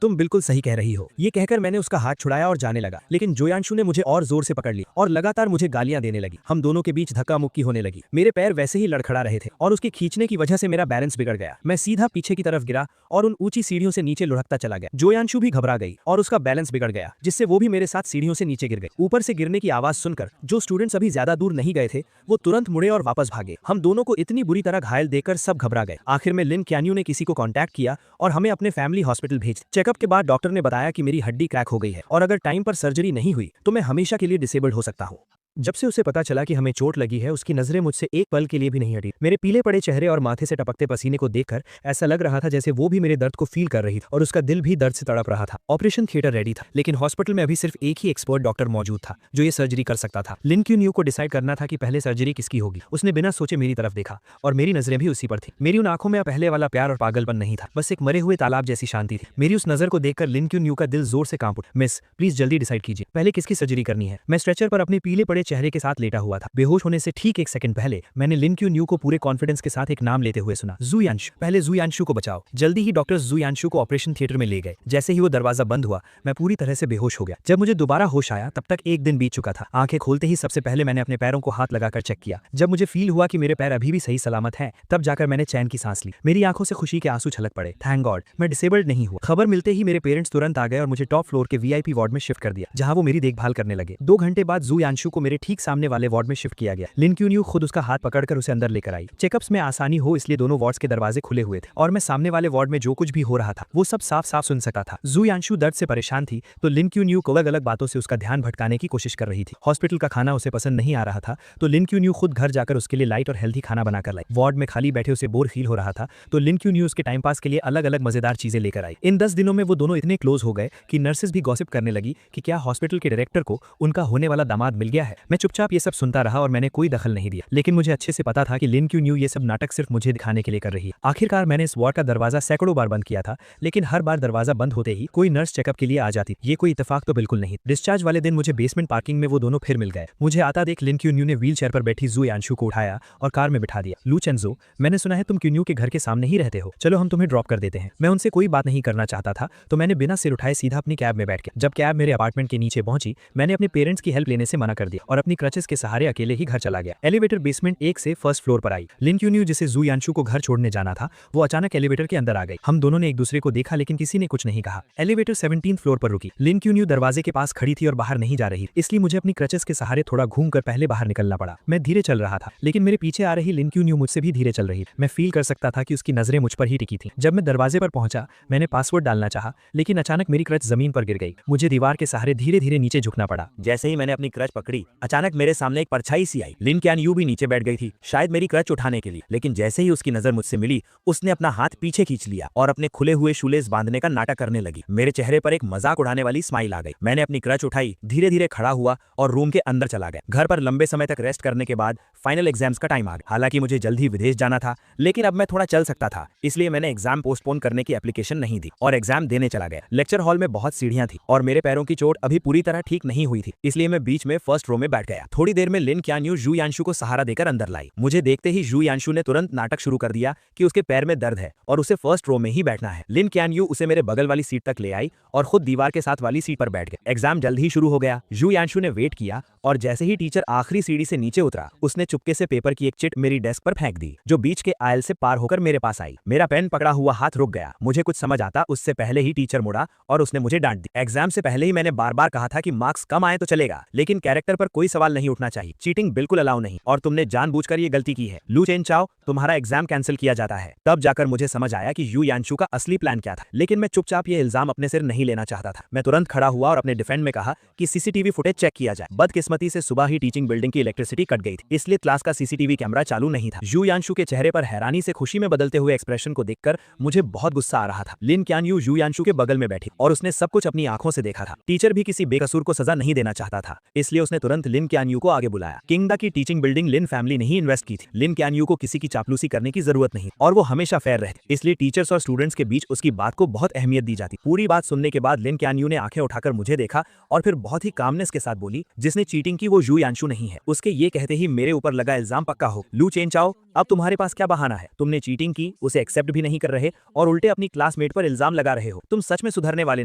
तुम बिल्कुल सही कह रही हो। ये कहकर मैंने उसका हाथ छुड़ाया और जाने लगा, लेकिन जोयांशु ने मुझे और जोर से पकड़ लिया और लगातार मुझे गालियां देने लगी। हम दोनों के बीच धक्का मुक्की होने लगी। मेरे पैर वैसे ही लड़खड़ा रहे थे और उसके खींचने की वजह से मेरा बैलेंस बिगड़ गया। मैं सीधा पीछे की तरफ गिरा और उन ऊंची सीढ़ियों से नीचे लुढ़कता चला गया। जोयांशु भी घबरा गई और उसका बैलेंस बिगड़ गया, जिससे वो भी मेरे साथ सीढ़ियों से नीचे गिर गई। ऊपर से गिरने की आवाज सुनकर जो स्टूडेंट्स अभी ज्यादा दूर नहीं गए थे वो तुरंत मुड़े और वापस भागे। हम दोनों को इतनी बुरी तरह घायल देखकर सब घबरा गए। आखिर में लिन कैन्यू ने किसी को कांटेक्ट किया और हमें अपने फैमिली हॉस्पिटल भेज। चेकअप के बाद डॉक्टर ने बताया कि मेरी हड्डी क्रैक हो गई है और अगर टाइम पर सर्जरी नहीं हुई तो मैं हमेशा के लिए डिसेबल्ड हो सकता हूँ। जब से उसे पता चला कि हमें चोट लगी है, उसकी नजरें मुझसे एक पल के लिए भी नहीं हटी। मेरे पीले पड़े चेहरे और माथे से टपकते पसीने को देखकर ऐसा लग रहा था जैसे वो भी मेरे दर्द को फील कर रही थी और उसका दिल भी दर्द से तड़प रहा था। ऑपरेशन थिएटर रेडी था, लेकिन हॉस्पिटल में अभी सिर्फ एक ही एक्सपर्ट डॉक्टर मौजूद था जो ये सर्जरी कर सकता था। लिन क्यून्यू को डिसाइड करना था कि पहले सर्जरी किसकी होगी। उसने बिना सोचे मेरी तरफ देखा और मेरी नजरें भी उसी पर थी। मेरी उन आंखों में पहले वाला प्यार और पागलपन नहीं था, बस एक मरे हुए तालाब जैसी शांति थी। मेरी उस नजर को देखकर लिन क्यून्यू का दिल जोर से कांप उठा। मिस, प्लीज जल्दी डिसाइड कीजिए, पहले किसकी सर्जरी करनी है। मैं स्ट्रेचर पर अपने पीले पड़े चेहरे के साथ लेटा हुआ था। बेहोश होने से ठीक एक सेकंड पहले मैंने लिन क्यून्यू को पूरे कॉन्फिडेंस के साथ एक नाम लेते हुए सुना, जुयांशु। पहले जुयांशु को बचाओ। जल्दी ही डॉक्टर्स जुयांशु को ऑपरेशन थिएटर में ले गए। जैसे ही वो दरवाजा बंद हुआ मैं पूरी तरह से बेहोश हो गया। जब मुझे दोबारा होश आया तब तक एक दिन बीत चुका था। आंखें खोलते ही सबसे पहले मैंने अपने पैरों को हाथ लगाकर चेक किया। जब मुझे फील हुआ कि मेरे पैर अभी भी सही सलामत हैं, तब जाकर मैंने चैन की सांस ली। मेरी आंखों से खुशी के आंसू छलक पड़े। थैंक गॉड, मैं डिसेबल्ड नहीं हुआ। खबर मिलते ही मेरे पेरेंट्स तुरंत आ गए और मुझे टॉप फ्लोर के वीआईपी वार्ड में शिफ्ट कर दिया, जहां वो मेरी देखभाल करने लगे। 2 घंटे बाद जुयांशु को मेरे ठीक सामने वाले वार्ड में शिफ्ट किया गया। लिन क्यून्यू खुद उसका हाथ पकड़कर उसे अंदर लेकर आई। चेकअप्स में आसानी हो इसलिए दोनों वार्ड्स के दरवाजे खुले हुए थे और मैं सामने वाले वार्ड में जो कुछ भी हो रहा था वो सब साफ साफ सुन सकता था। जुयांशु दर्द से परेशान थी तो लिन क्यून्यू अलग अलग बातों से उसका ध्यान भटकाने की कोशिश कर रही थी। हॉस्पिटल का खाना उसे पसंद नहीं आ रहा था तो लिन क्यून्यू खुद घर जाकर उसके लिए लाइट और हेल्दी खाना बनाकर लाई। वार्ड में खाली बैठे उसे बोर फील हो रहा था तो लिन क्यून्यू उसके टाइम पास के लिए अलग अलग मजेदार चीजें लेकर आई। इन 10 दिनों में वो दोनों इतने क्लोज हो गए कि नर्सेस भी गॉसिप करने लगी कि क्या हॉस्पिटल के डायरेक्टर को उनका होने वाला दामाद मिल गया है। मैं चुपचाप ये सब सुनता रहा और मैंने कोई दखल नहीं दिया, लेकिन मुझे अच्छे से पता था कि लिन क्यून्यू ये सब नाटक सिर्फ मुझे दिखाने के लिए कर रही है। आखिरकार मैंने इस वार्ड का दरवाजा सैकड़ों बार बंद किया था, लेकिन हर बार दरवाजा बंद होते ही कोई नर्स चेकअप के लिए आ जाती। ये कोई इत्तेफाक तो बिल्कुल नहीं। डिस्चार्ज वाले दिन मुझे बेसमेंट पार्किंग में वो दोनों फिर मिल गए। मुझे आता देख लिन क्यून्यू ने व्हील चेयर पर बैठी जुयांशु को उठाया और कार में बिठा दिया। लुचेंजो, मैंने सुना है तुम क्यून्यू के घर के सामने ही रहते हो, चलो हम तुम्हें ड्रॉप कर देते हैं। मैं उनसे कोई बात नहीं करना चाहता था तो मैंने बिना सिर उठाए सीधा अपनी कैब में बैठ गया। जब कैब मेरे अपार्टमेंट के नीचे पहुंची मैंने अपने पेरेंट्स की हेल्प लेने से मना कर दिया और अपनी क्रचेस के सहारे अकेले ही घर चला गया। एलिवेटर बेसमेंट 1 से फर्स्ट फ्लोर पर आई। लिन क्यून्यू जिसे जुयांशु को घर छोड़ने जाना था वो अचानक एलिवेटर के अंदर आ गई। हम दोनों ने एक दूसरे को देखा लेकिन किसी ने कुछ नहीं कहा। एलिवेटर 17th फ्लोर पर रुकी। लिन क्यून्यू दरवाजे के पास खड़ी थी और बाहर नहीं जा रही, इसलिए मुझे अपनी क्रचेस के सहारे थोड़ा घूमकर पहले बाहर निकलना पड़ा। मैं धीरे चल रहा था लेकिन मेरे पीछे आ रही लिन क्यून्यू मुझसे भी धीरे चल रही। मैं फील कर सकता था कि उसकी नजरें मुझ पर ही टिकी थी। जब मैं दरवाजे पर पहुंचा मैंने पासवर्ड डालना चाहा, लेकिन अचानक मेरी क्रच जमीन पर गिर गई। मुझे दीवार के सहारे धीरे धीरे नीचे झुकना पड़ा। जैसे ही मैंने अपनी क्रच पकड़ी अचानक मेरे सामने एक परछाई सी आई। लिन कैन यू भी नीचे बैठ गई थी, शायद मेरी क्रच उठाने के लिए, लेकिन जैसे ही उसकी नजर मुझसे मिली उसने अपना हाथ पीछे खींच लिया और अपने खुले हुए शूलेस बांधने का नाटक करने लगी। मेरे चेहरे पर एक मजाक उड़ाने वाली स्माइल आ गई। मैंने अपनी क्रच उठाई, धीरे धीरे खड़ा हुआ और रूम के अंदर चला गया। घर पर लंबे समय तक रेस्ट करने के बाद फाइनल एग्जाम्स का टाइम आ गया। हालांकि मुझे जल्द ही विदेश जाना था, लेकिन अब मैं थोड़ा चल सकता था, इसलिए मैंने एग्जाम पोस्टपोन करने की एप्लीकेशन नहीं दी और एग्जाम देने चला गया। लेक्चर हॉल में बहुत सीढ़ियां थी और मेरे पैरों की चोट अभी पूरी तरह ठीक नहीं हुई थी, इसलिए मैं बीच में फर्स्ट रो में बैठ गया। थोड़ी देर में लिन क्यान यू जू यांशु को सहारा देकर अंदर लाई। मुझे देखते ही जू यांशु ने तुरंत नाटक शुरू कर दिया कि उसके पैर में दर्द है और उसे फर्स्ट रो में ही बैठना है। लिन क्यान यू उसे मेरे बगल वाली सीट तक ले आई और खुद दीवार के साथ वाली सीट पर बैठ गए। एग्जाम जल्द ही शुरू हो गया। जू यांशु ने वेट किया और जैसे ही टीचर आखिरी सीढ़ी से नीचे उतरा, उसने चुपके से पेपर की एक चिट मेरी डेस्क पर फेंक दी, जो बीच के आयल से पार होकर मेरे पास आई। मेरा पेन पकड़ा हुआ हाथ रुक गया। मुझे कुछ समझ आता उससे पहले ही टीचर मुड़ा और उसने मुझे डांट दी। एग्जाम से पहले ही मैंने बार बार कहा था कि मार्क्स कम आए तो चलेगा, लेकिन कैरेक्टर पर कोई सवाल नहीं उठना चाहिए। चीटिंग बिल्कुल अलाउ नहीं और तुमने जानबूझकर ये गलती की है। लू चेन चाओ, तुम्हारा एग्जाम कैंसिल किया जाता है। तब जाकर मुझे समझ आया कि यू यांशु का असली प्लान क्या था, लेकिन मैं चुपचाप ये इल्जाम अपने सिर नहीं लेना चाहता था। मैं तुरंत खड़ा हुआ और अपने डिफेंड में कहा कि सीसीटीवी फुटेज चेक किया जाए। बदकिस्मती से सुबह ही टीचिंग बिल्डिंग की इलेक्ट्रिसिटी कट गई थी, इसलिए क्लास का सीसीटीवी कैमरा चालू नहीं था। यू यांशु के चेहरे पर हैरानी से खुशी में बदलते हुए एक्सप्रेशन को देखकर मुझे बहुत गुस्सा आ रहा था। लिन क्यान यू यांशु के बगल में बैठी और उसने सब कुछ अपनी आंखों से देखा था। टीचर भी किसी बेकसूर को सजा नहीं देना चाहता था, इसलिए उसने तुरंत लिन क्यान यू को आगे बुलाया। किंगडा की टीचिंग बिल्डिंग लिन फैमिली ने ही इन्वेस्ट की थी। लिन क्यान यू को किसी की चापलूसी करने की जरूरत नहीं और वो हमेशा फेयर रहती, इसलिए टीचर्स और स्टूडेंट्स के बीच उसकी बात को बहुत अहमियत दी जाती। पूरी बात सुनने के बाद लिन क्यान यू ने आंखें उठाकर मुझे देखा और फिर बहुत ही कामनेस के साथ बोली, जिसने चीटिंग की वो यू यांशु नहीं है। उसके ये कहते ही मेरे ऊपर लगा इल्जाम पक्का हो। लू चेन चाओ, अब तुम्हारे पास क्या बहाना है? तुमने चीटिंग की, उसे एक्सेप्ट भी नहीं कर रहे और उल्टे अपनी क्लासमेट पर इल्जाम लगा रहे हो। तुम सच में सुधरने वाले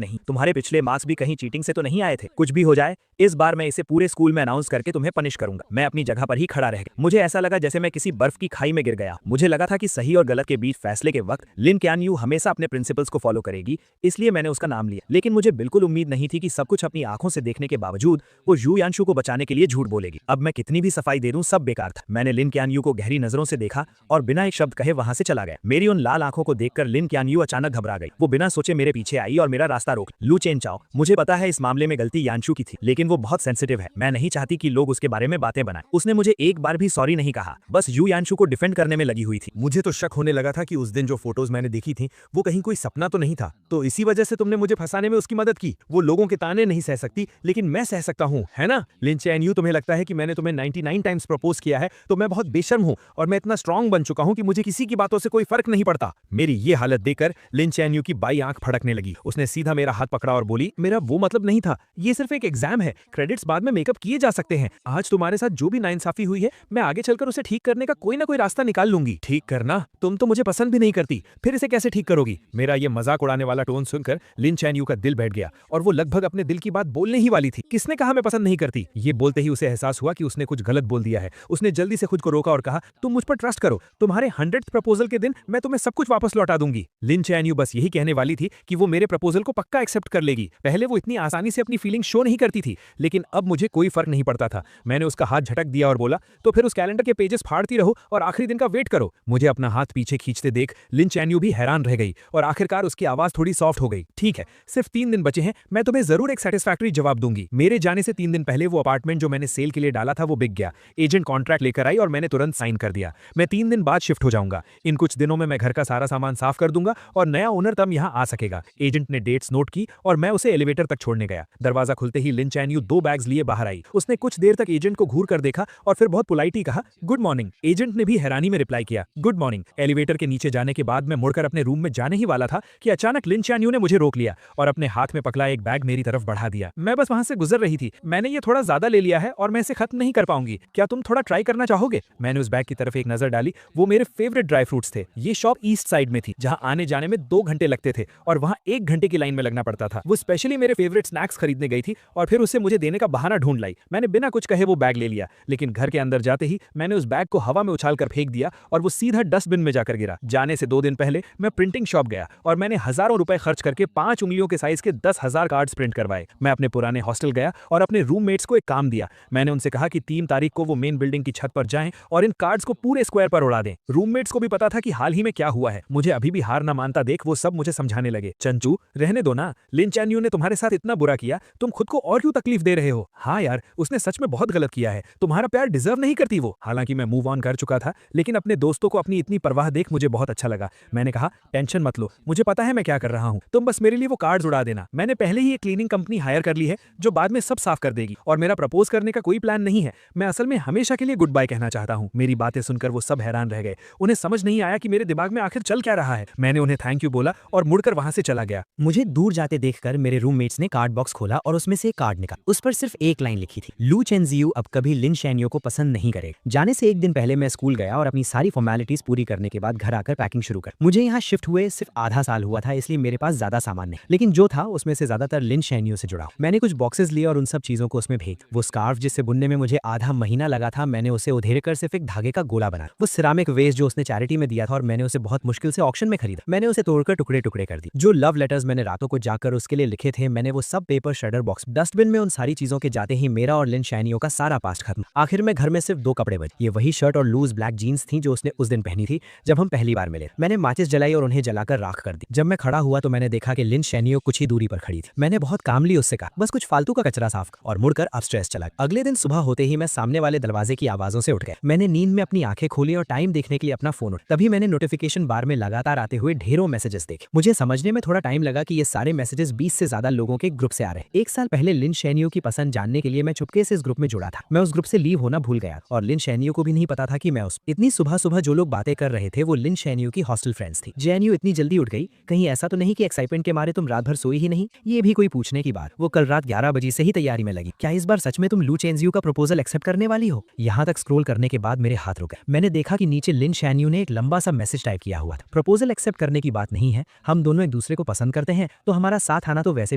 नहीं। तुम्हारे पिछले मार्क्स भी कहीं चीटिंग से तो नहीं आए थे? कुछ भी हो जाए, इस बार मैं इसे पूरे स्कूल में अनाउंस करके तुम्हें पनिश करूंगा। मैं अपनी जगह पर ही खड़ा रह गया। मुझे ऐसा लगा जैसे मैं किसी बर्फ की खाई में गिर गया। मुझे लगा था कि सही और गलत के बीच फैसले के वक्त लिन क्यान यू हमेशा अपने प्रिंसिपल्स को फॉलो करेगी, इसलिए मैंने उसका नाम लिया। लेकिन मुझे बिल्कुल उम्मीद नहीं थी कि सब कुछ अपनी आंखों से देखने के बावजूद वो यू यांशु को बचाने के लिए झूठ बोलेगी। अब मैं कितनी भी सफाई दे दूं, सब बेकार था। मैंने लिन क्यान यू को गहरी नजरों से देखा और बिना एक शब्द कहे वहां से चला गया। मेरी उन लाल आंखों को देखकर लिन क्यान यू अचानक घबरा गई। वो बिना सोचे मेरे पीछे आई और मेरा रास्ता रोक। लू चेन चाओ, मुझे पता है इस मामले में गलती यांशु की थी, लेकिन वो बहुत सेंसिटिव है। मैं नहीं चाहती कि लोग उसके बारे में बातें बनाएं। उसने मुझे एक बार भी सॉरी नहीं कहा, बस यू यांशु को डिफेंड करने में लगी हुई थी। मुझे तो शक होने लगा था कि उस दिन जो फोटोज मैंने देखी थी वो कहीं कोई सपना तो नहीं था, तो इसी वजह से तुमने मुझे फंसाने में उसकी मदद की। वो लोगों के ताने नहीं सह सकती, लेकिन मैं सह सकता हूँ, है ना? लिन चैन यू, तुम्हें लगता है कि मैंने तुम्हें 99 टाइम्स प्रपोज किया है तो मैं बहुत बेशर्म हूँ और मैं इतना स्ट्रांग बन चुका हूँ कि मुझे किसी की बातों से कोई फर्क नहीं पड़ता। मेरी ये हालत देखकर लिन चैन यू की बाई आंख फड़कने लगी। उसने सीधा मेरा हाथ पकड़ा और बोली, मेरा वो मतलब नहीं था, ये सिर्फ एक एग्जाम है, क्रेडिट्स बाद में मेकअप किए जा सकते हैं। आज तुम्हारे साथ जो भी नाइंसाफी हुई है, मैं आगे चलकर उसे ठीक करने का कोई ना कोई रास्ता निकाल लूंगी। ठीक करना? तुम तो मुझे पसंद भी नहीं करती, फिर इसे कैसे ठीक करोगी? मेरा ये मजाक उड़ाने वाला टोन सुनकर लिन चैन यू का दिल बैठ गया और वो लगभग अपने दिल की बात बोलने ही वाली थी। किसने कहा मैं पसंद नहीं करती? ये बोलते ही उसे एहसास हुआ कि उसने कुछ गलत बोल दिया है। उसने जल्दी से खुद को रोका और कहा, तुम मुझ पर ट्रस्ट करो, तुम्हारे 100th प्रपोजल के दिन मैं तुम्हें सब कुछ वापस लौटा दूंगी। लिन चैन यू बस यही कहने वाली थी कि वो मेरे प्रपोजल को पक्का एक्सेप्ट कर लेगी। पहले वो इतनी आसानी से अपनी फीलिंग शो नहीं करती थी, लेकिन अब मुझे कोई फर्क नहीं पड़ता था। मैंने उसका हाथ झटक दिया और बोला, तो फिर उस कैलेंडर के पेजेस फाड़ती रहो और आखिरी दिन का वेट करो। मुझे अपना हाथ पीछे खींचते देख लिन चैन यू भी हैरान रह गई और आखिरकार उसकी आवाज थोड़ी सॉफ्ट हो गई। ठीक है, सिर्फ 3 दिन बचे हैं, मैं तुम्हें जरूर एक सेटिस्फैक्टरी जवाब दूंगी। मेरे जाने से 3 दिन पहले वो अपार्टमेंट जो मैंने सेल के लिए डाला था वो बिक गया। एजेंट कॉन्ट्रैक्ट लेकर आई और मैंने तुरंत साइन कर दिया। मैं 3 दिन बाद शिफ्ट हो जाऊंगा। इन कुछ दिनों में मैं घर का सारा सामान साफ कर दूंगा और नया ओनर तब यहाँ आ सकेगा। एजेंट ने डेट्स नोट की और मैं उसे एलिवेटर तक छोड़ने गया। दरवाजा खुलते ही लिन चैन यू 2 बैग्स लिए बाहर आई। उसने कुछ देर तक एजेंट को घूर कर देखा और फिर बहुत पोलाइटली कहा, गुड मॉर्निंग। एजेंट ने भी हैरानी में रिप्लाई किया, गुड मॉर्निंग। एलिवेटर के नीचे जाने के बाद मैं मुड़कर अपने रूम में जाने ही वाला था कि अचानक लिन चैन यू ने मुझे रोक लिया और अपने हाथ में पकड़ा एक बैग मेरी तरफ बढ़ा दिया। मैं बस वहां से गुजर रही थी, मैंने ये थोड़ा ज्यादा ले लिया है और मैं इसे खत्म नहीं कर पाऊंगी। क्या तुम थोड़ा ट्राई करना चाहोगे? मैंने उस बैग की तरफ एक नजर डाली। वो मेरे फेवरेट ड्राई फ्रूट्स थे। ये शॉप ईस्ट साइड में थी, जहां आने जाने में 2 घंटे लगते थे और वहां 1 घंटे की लाइन में लगना पड़ता था। वो स्पेशली मेरे फेवरेट स्नैक्स खरीदने गई थी और फिर उसे मुझे देने का बहाना ढूंढ लाई। मैंने बिना कुछ कहे वो बैग ले लिया, लेकिन घर के अंदर जाते ही मैंने उस बैग को हवा में उछाल कर फेंक दिया दिया और वो सीधा डस्टबिन में जाकर गिरा। जाने से 2 दिन पहले मैं प्रिंटिंग शॉप गया और मैंने हजारों रुपए खर्च करके 5 उंगलियों के साइज के 10,000 कार्ड्स प्रिंट करवाए। मैं अपने पुराने हॉस्टल गया और अपने रूममेट्स को एक काम दिया। मैंने उनसे कहा कि 3 तारीख को वो मेन बिल्डिंग की छत पर जाएं और इन कार्ड्स को पूरे स्क्वायर पर उड़ा दें। रूममेट्स को भी पता था कि हाल ही में क्या हुआ है। मुझे अभी भी हार ना मानता देख वो सब मुझे समझाने लगे, चंचू रहने दो ना, लिन चैन यू ने तुम्हारे साथ इतना बुरा किया, तुम खुद को और क्यों तकलीफ दे रहे हो। हाँ यार, उसने सच में बहुत गलत किया है, तुम्हारा प्यार डिजर्व नहीं करती वो। हालांकि मैं मूव ऑन कर चुका था, लेकिन अपने दोस्तों को अपनी इतनी परवाह देख मुझे बहुत अच्छा लगा। मैंने कहा टेंशन मत लो, मुझे पता है मैं क्या कर रहा हूँ, तुम बस मेरे लिए वो कार्ड्स उड़ा देना। मैंने पहले ही एक क्लीनिंग कंपनी हायर कर ली है जो बाद में सब साफ कर देगी और मेरा प्रपोज करने का कोई प्लान नहीं है। मैं असल में हमेशा के लिए गुड बाय कहना चाहता हूँ। मेरी बातें सुनकर वो सब हैरान रह गए। उन्हें समझ नहीं आया कि मेरे दिमाग में आखिर चल क्या रहा है। मैंने उन्हें थैंक यू बोला और मुड़कर वहां से चला गया। मुझे दूर जाते देखकर मेरे रूममेट्स ने कार्ड बॉक्स खोला और उसमें से एक कार्ड निकाला। उस पर सिर्फ एक लाइन लिखी थी, लू चेनजियू अब कभी लिन शैनियो को पसंद नहीं करेगा। जाने से एक दिन पहले मैं स्कूल गया और अपनी सारी फॉर्मेलिटीज पूरी करने के बाद घर आकर पैकिंग शुरू कर। मुझे यहाँ शिफ्ट हुए सिर्फ आधा साल हुआ था, इसलिए मेरे पास ज्यादा सामान नहीं, लेकिन जो था उसमें से ज्यादातर लिन शैनियो से जुड़ा। मैंने कुछ बॉक्सेस लिए और उन सब चीजों को उसमें भेज। वो स्कार्फ जिससे बुनने में मुझे आधा महीना लगा था, मैंने उसे उधेड़ कर सिर्फ एक धागे का गोला बना। वो सिरामिक वेस्ट जो उसने चैरिटी में दिया था और मैंने उसे बहुत मुश्किल से ऑक्शन में खरीदा। मैंने उसे तोड़कर टुकड़े टुकड़े कर दी। जो लव लेटर्स मैंने रातों को जाकर उसके लिए लिखे थे, मैंने वो सब पेपर श्रेडर बॉक्स। डस्टबिन में उन सारी चीजों के जाते ही मेरा और लिन शैनियो का सारा पास्ट खत्म। आखिर में घर में सिर्फ 2 कपड़े बचे। ये वही शर्ट और लूज ब्लैक जीन्स थी जो उसने उस दिन पहनी थी जब हम पहली बार मिले। मैंने माचिस जलाई और उन्हें जलाकर राख कर दी। जब मैं खड़ा हुआ तो मैंने देखा कि लिन शैनियो कुछ ही दूरी पर खड़ी थी। मैंने बहुत कामली उससे कहा, बस कुछ फालतू का कचरा साफ कर, और मुड़कर अपस्टेयर्स चला। अगले दिन सुबह होते ही मैं सामने वाले दरवाजे की आवाजों से उठ गया। मैंने नींद में अपनी आंखें खोली और टाइम देखने के लिए अपना फोन उठाया। तभी मैंने नोटिफिकेशन बार में लगातार आते हुए ढेरों मैसेजेस देखे। मुझे समझने में थोड़ा टाइम लगा कि ये सारे मैसेजेस 20 से ज्यादा लोगों के ग्रुप से आ रहे हैं। 1 साल पहले लिन शैनियो की पसंद जानने के लिए मैं चुपके से इस ग्रुप में जुड़ा था। मैं उस ग्रुप से लीव होना भूल गया और लिन शैनियो को भी नहीं पता था कि मैं उस। इतनी सुबह सुबह जो लोग बातें कर रहे थे वो लिन शैनियो की हॉस्टल फ्रेंड्स थी। जैनियो इतनी जल्दी उठ गई, कहीं ऐसा तो नहीं कि एक्साइटमेंट के मारे तुम रात भर सोई ही नहीं? ये भी कोई पूछने की बात। वो कल रात 11 बजे से ही तैयारी में लगी। क्या इस बार सच में तुम लू चेनजियू का प्रपोजल एक्सेप्ट करने वाली हो? यहाँ तक स्क्रॉल करने के बाद मेरे हाथ रुक गए। मैंने देखा कि नीचे लिन शैनियो ने एक लंबा सा मैसेज टाइप किया हुआ था। प्रपोजल एक्सेप्ट करने की बात नहीं है, हम दोनों एक दूसरे को पसंद करते हैं तो हमारा साथ आना तो वैसे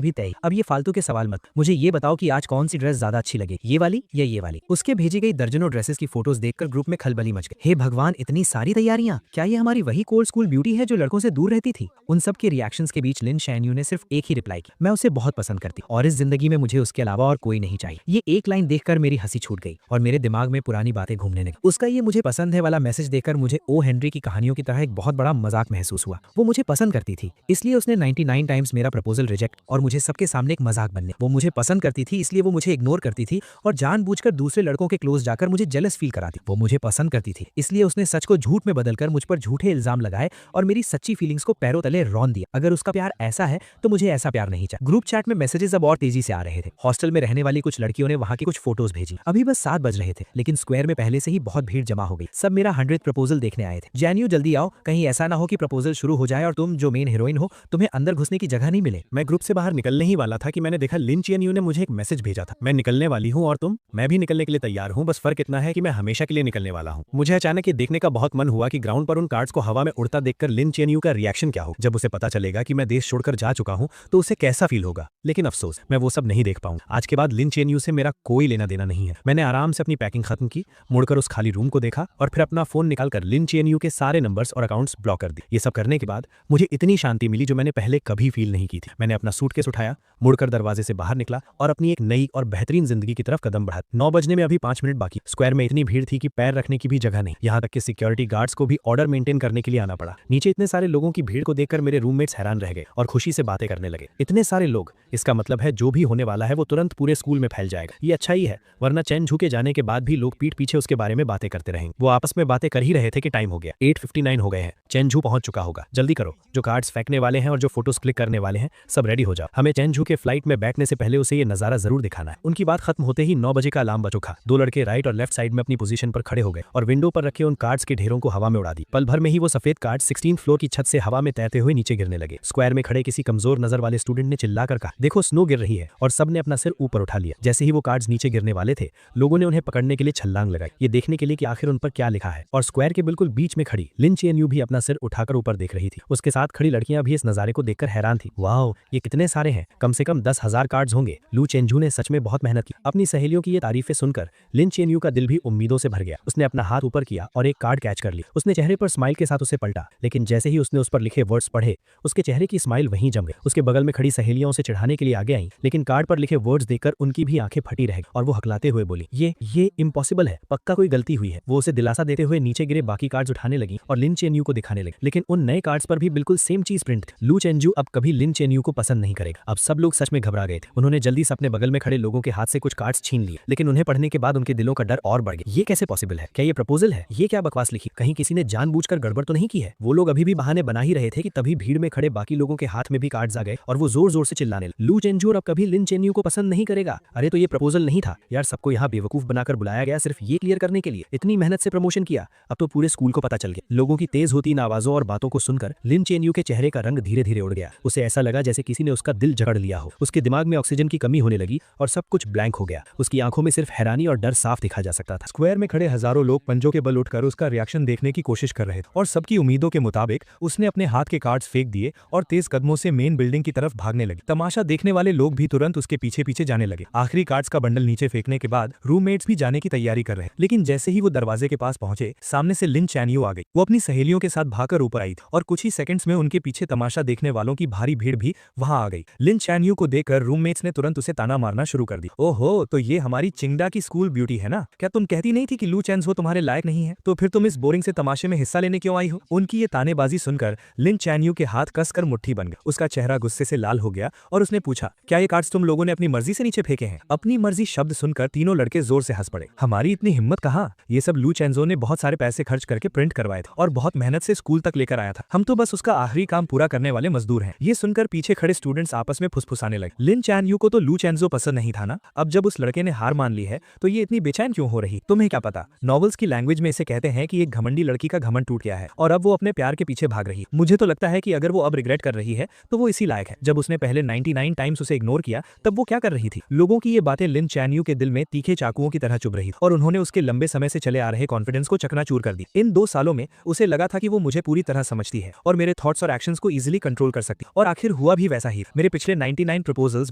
भी तय। अब ये फालतू के सवाल मत, मुझे ये बताओ कि आज कौन सी ड्रेस ज्यादा अच्छी लगे, ये वाली या ये वाली? उसके भेजी गई दर्जनों ड्रेसेस की फोटोज देखकर ग्रुप में खलबली मच गई। हे भगवान, इतनी सारी तैयारियां! क्या ये हमारी वही कोल्ड स्कूल ब्यूटी है जो लड़कों से दूर रहती थी? उन सब के रिएक्शंस के बीच लिन शैनियो ने सिर्फ एक ही रिप्लाई किया, मैं उसे बहुत पसंद करती और इस जिंदगी में मुझे उसके अलावा और कोई नहीं चाहिए। ये एक लाइन देखकर मेरी हंसी छूट गई और मेरे दिमाग में पुरानी बातें घूमने लगी। उसका ये मुझे पसंद है वाला मैसेज देखकर मुझे ओ हेनरी की कहानियों की तरह एक बहुत बड़ा मजाक महसूस हुआ। वो मुझे पसंद करती थी, इसलिए उसने 99 टाइम्स मेरा प्रपोजल रिजेक्ट और मुझे सबके सामने एक मजाक बनने। वो मुझे पसंद करती थी, इसलिए वो मुझे इग्नोर करती थी और जानबूझकर दूसरे लड़कों के क्लोज जाकर मुझे जेलस फील कराती। वो मुझे पसंद करती थी, इसलिए उसने सच को झूठ में बदलकर मुझ पर झूठे इल्जाम लगाए और मेरी सच्ची फीलिंग्स को पैरों तले रौंद दिया। अगर उसका प्यार ऐसा है तो मुझे ऐसा प्यार नहीं चाहिए। ग्रुप चैट में मैसेजेस अब और तेजी से आ रहे थे। हॉस्टल में रहने वाली कुछ लड़कियों ने वहां की कुछ फोटोज भेजी। अभी बस 7 बज रहे थे, लेकिन स्क्वायर में पहले से ही बहुत भीड़ जमा हो गई। सब मेरा 100th प्रपोजल देखने आए थे। जैनियो जल्दी आओ, कहीं ऐसा ना हो कि प्रपोजल शुरू हो जाए और तुम जो मेन हीरोइन हो तुम्हें अंदर घुसने की जगह नहीं मिले। मैं ग्रुप से बाहर निकलने ही वाला था कि मैंने देखा लिन चेनयू ने मुझे एक मैसेज भेजा था, मैं निकलने वाली हूँ और तुम? मैं भी निकलने के लिए तैयार हूँ, बस फर्क इतना है कि मैं हमेशा के लिए निकलने वाला हूँ। मुझे अचानक ये देखने का बहुत मन हुआ कि ग्राउंड पर उन कार्ड्स को हवा में उड़ता देखकर लिन चेनयू का रिएक्शन क्या हो। जब उसे पता चलेगा कि मैं देश छोड़कर जा चुका हूँ तो उसे कैसा फील होगा। लेकिन अफसोस, मैं वो सब नहीं देख पाऊँ। आज के बाद लिन चेनयू से मेरा कोई लेना देना नहीं है। मैंने आराम से अपनी पैकिंग खत्म की, मुड़कर उस खाली रूम को देखा और फिर अपना फोन निकालकर लिन चेनयू के सारे नंबर्स और अकाउंट्स ब्लॉक कर दिए। ये सब करने के बाद मुझे इतनी शांति मिली जो मैंने पहले कभी फील नहीं की थी। मैंने अपना सूटकेस उठाया, मुड़कर दरवाजे से बाहर निकला और अपनी एक नई और बेहतरीन जिंदगी की तरफ कदम बढ़ा। 9 बजने में अभी 5 मिनट बाकी। स्क्वायर में इतनी भीड़ थी कि पैर रखने की भी जगह नहीं। यहाँ तक कि सिक्योरिटी गार्ड्स को भी ऑर्डर मेंटेन करने के लिए आना पड़ा। नीचे इतने सारे लोगों की भीड़ को देखकर मेरे रूममेट्स हैरान रह गए और खुशी से बातें करने लगे। इतने सारे लोग, इसका मतलब है जो भी होने वाला है वो तुरंत पूरे स्कूल में फैल जाएगा। ये अच्छा ही है, वरना चैन झुके जाने के बाद भी लोग पीठ पीछे उसके बारे में बातें करते रहेंगे। वो आपस में बातें कर ही रहे थे कि टाइम हो गया। 8:59 हो गए हैं। चैनझू पहुंच चुका होगा। जल्दी करो, जो कार्ड्स फेंकने वाले हैं और जो फोटोज क्लिक करने वाले हैं सब रेडी हो जाओ। हमें चैनझू के फ्लाइट में बैठने से पहले उसे ये नजारा जरूर दिखाना है। उनकी बात खत्म होते ही 9 बजे का अलार्म बज उठा। 2 लड़के राइट और लेफ्ट साइड में अपनी पोजीशन पर खड़े हो गए और विंडो पर रखे उन कार्ड्स के ढेरों को हवा में उड़ा दी। पल भर में ही वो सफेद कार्ड 16 फ्लोर की छत से हवा में तैरते हुए नीचे गिरने लगे। स्क्वायर में खड़े किसी कमजोर नजर वाले स्टूडेंट ने चिल्लाकर कहा, देखो स्नो गिर रही है, और सबने अपना सिर ऊपर उठा लिया। जैसे ही वो कार्ड्स नीचे गिरने वाले थे, लोगों ने उन्हें पकड़ने के लिए छलांग लगाई, ये देखने के लिए कि आखिर उन पर क्या लिखा है। और स्क्वायर के बिल्कुल बीच में खड़ी लिन चेनयू भी अपना सिर उठाकर ऊपर देख रही थी। उसके साथ खड़ी लड़कियां भी इस नजारे को देखकर हैरान थी। वाह, ये कितने सारे हैं, कम से कम 10,000 कार्ड्स होंगे। लू चेनझू ने सच में बहुत मेहनत की। अपनी सहेलियों की ये तारीफें सुनकर लिन चेनयू का दिल भी उम्मीदों से भर गया। उसने अपना हाथ ऊपर किया और एक कार्ड कैच कर ली। उसने चेहरे पर स्माइल के साथ उसे पलटा, लेकिन जैसे ही उसने उस पर लिखे वर्ड्स पढ़े, उसके चेहरे की स्माइल वहीं जम गई। उसके बगल में खड़ी सहेलियां उसे चिढ़ाने के लिए आगे आईं, लेकिन कार्ड पर लिखे वर्ड्स देखकर उनकी भी आंखें फटी रह गई और वो हकलाते हुए बोली, ये इम्पॉसिबल है, पक्का कोई गलती हुई है। वो उसे दिलासा देते हुए नीचे गिरे बाकी कार्ड्स उठाने लगी और लिन चेन्यू को दिखाने लगी, लेकिन उन नए कार्ड्स पर भी बिल्कुल सेम चीज प्रिंट थी। लू चेंजू अब कभी लिन चेन्यू को पसंद नहीं करेगा। अब सब लोग सच में घबरा गए थे। उन्होंने जल्दी से अपने बगल में खड़े लोगों के हाथ से कुछ कार्ड्स छीन लिए, लेकिन उन्हें पढ़ने के बाद उनके दिलों का डर और बढ़ गया। ये कैसे पॉसिबल है? क्या ये प्रपोजल है? ये क्या बकवास लिखी? कहीं किसी ने जानबूझकर गड़बड़ तो नहीं की है? वो लोग अभी भी बहाने बना ही रहे थे कि तभी भीड़ में खड़े बाकी लोगों के हाथ में भी कार्ड्स आ गए और वो जोर जोर से चिल्लाने लगे, लू चेंजू अब कभी लिन चेन्यू को पसंद नहीं करेगा। अरे तो ये प्रपोजल नहीं था यार, सबको यहाँ बेवकूफ बनाकर बुलाया गया सिर्फ ये क्लियर करने के लिए। इतनी मेहनत से प्रमोशन किया, अब तो पूरे स्कूल को पता चल गया। लोगों की तेज होती इन आवाजों और बातों को सुनकर लिन चेन्यू के चेहरे का रंग धीरे धीरे उड़ गया। उसे ऐसा लगा जैसे किसी ने उसका दिल जकड़ लिया हो। उसके दिमाग में ऑक्सीजन की कमी होने लगी और सब कुछ ब्लैंक हो गया। उसकी आंखों में सिर्फ हैरानी और डर साफ दिखा जा सकता था। स्क्वायर में खड़े हजारों लोग पंजों के बल उठकर उसका रिएक्शन देखने की कोशिश कर रहे थे और सबकी उम्मीदों के मुताबिक उसने अपने हाथ के कार्ड्स फेंक दिए और तेज कदमों से मेन बिल्डिंग की तरफ भागने लगी। तमाशा देखने वाले लोग भी तुरंत उसके पीछे पीछे जाने लगे। आखिरी कार्ड्स का बंडल नीचे फेंकने के बाद रूममेट्स भी जाने की तैयारी कर रहे, लेकिन जैसे ही वो दरवाजे के पास पहुंचे, सामने से लिन चैन्यू आ गई। वो अपनी सहेलियों के साथ भागकर ऊपर आई थी और कुछ ही सेकंड्स में उनके पीछे तमाशा देखने वालों की भारी भीड़ भी वहां आ गई। लिन चैन्यू को देखकर रूममेट्स ने तुरंत उसे ताना मारना शुरू कर दी। ओहो, तो ये हमारी चिंगडा की स्कूल ब्यूटी है ना? क्या तुम कहती नहीं थी कि लू चेंजो तुम्हारे लायक नहीं है? तो फिर तुम इस बोरिंग से तमाशे में हिस्सा लेने क्यों आई हो? उनकी ये तानेबाजी सुनकर लिन चैन्यू के हाथ कसकर मुट्ठी बन गए। उसका चेहरा गुस्से से लाल हो गया और उसने पूछा, क्या ये कार्ड्स तुम लोगों ने अपनी मर्जी से नीचे फेंके हैं? अपनी मर्जी शब्द सुनकर तीनों लड़के जोर से हंस पड़े। हमारी इतनी हिम्मत कहाँ? ये सब लू चेंजो ने बहुत सारे पैसे खर्च करके प्रिंट करवाए थे और बहुत मेहनत से स्कूल तक लेकर आया था। हम तो बस उसका आखिरी काम पूरा करने वाले मजदूर हैं। ये सुनकर पीछे खड़े स्टूडेंट्स आपस में फुसफुसाने लगे। लिन चैन्यू को तो लू चेंजो पसंद नहीं था ना? अब जब उस लड़के ने हार मान ली है तो ये इतनी बेचैन क्यों हो रही? तुम्हें क्या पता? नॉवेल्स की लैंग्वेज में इसे कहते हैं कि एक घमंडी लड़की का घमंड टूट गया है और अब वो अपने प्यार के पीछे भाग रही है। मुझे तो लगता है कि अगर वो अब रिग्रेट कर रही है तो वो इसी लायक है। जब उसने पहले 99 टाइम्स उसे इग्नोर किया तब वो क्या कर रही थी? लोगों की ये बातें लिन चैन्यू के दिल में तीखे चाकुओं की तरह चुभ रही और उन्होंने उसके लंबे समय से चले आ रहे कॉन्फिडेंस को चकनाचूर कर दी। इन 2 सालों में उसे लगा था कि वो मुझे पूरी तरह समझती है और मेरे थॉट्स और एक्शंस को इजीली कंट्रोल कर सकती, और आखिर हुआ भी वैसा ही। मेरे पिछले 99 प्रपोजल्स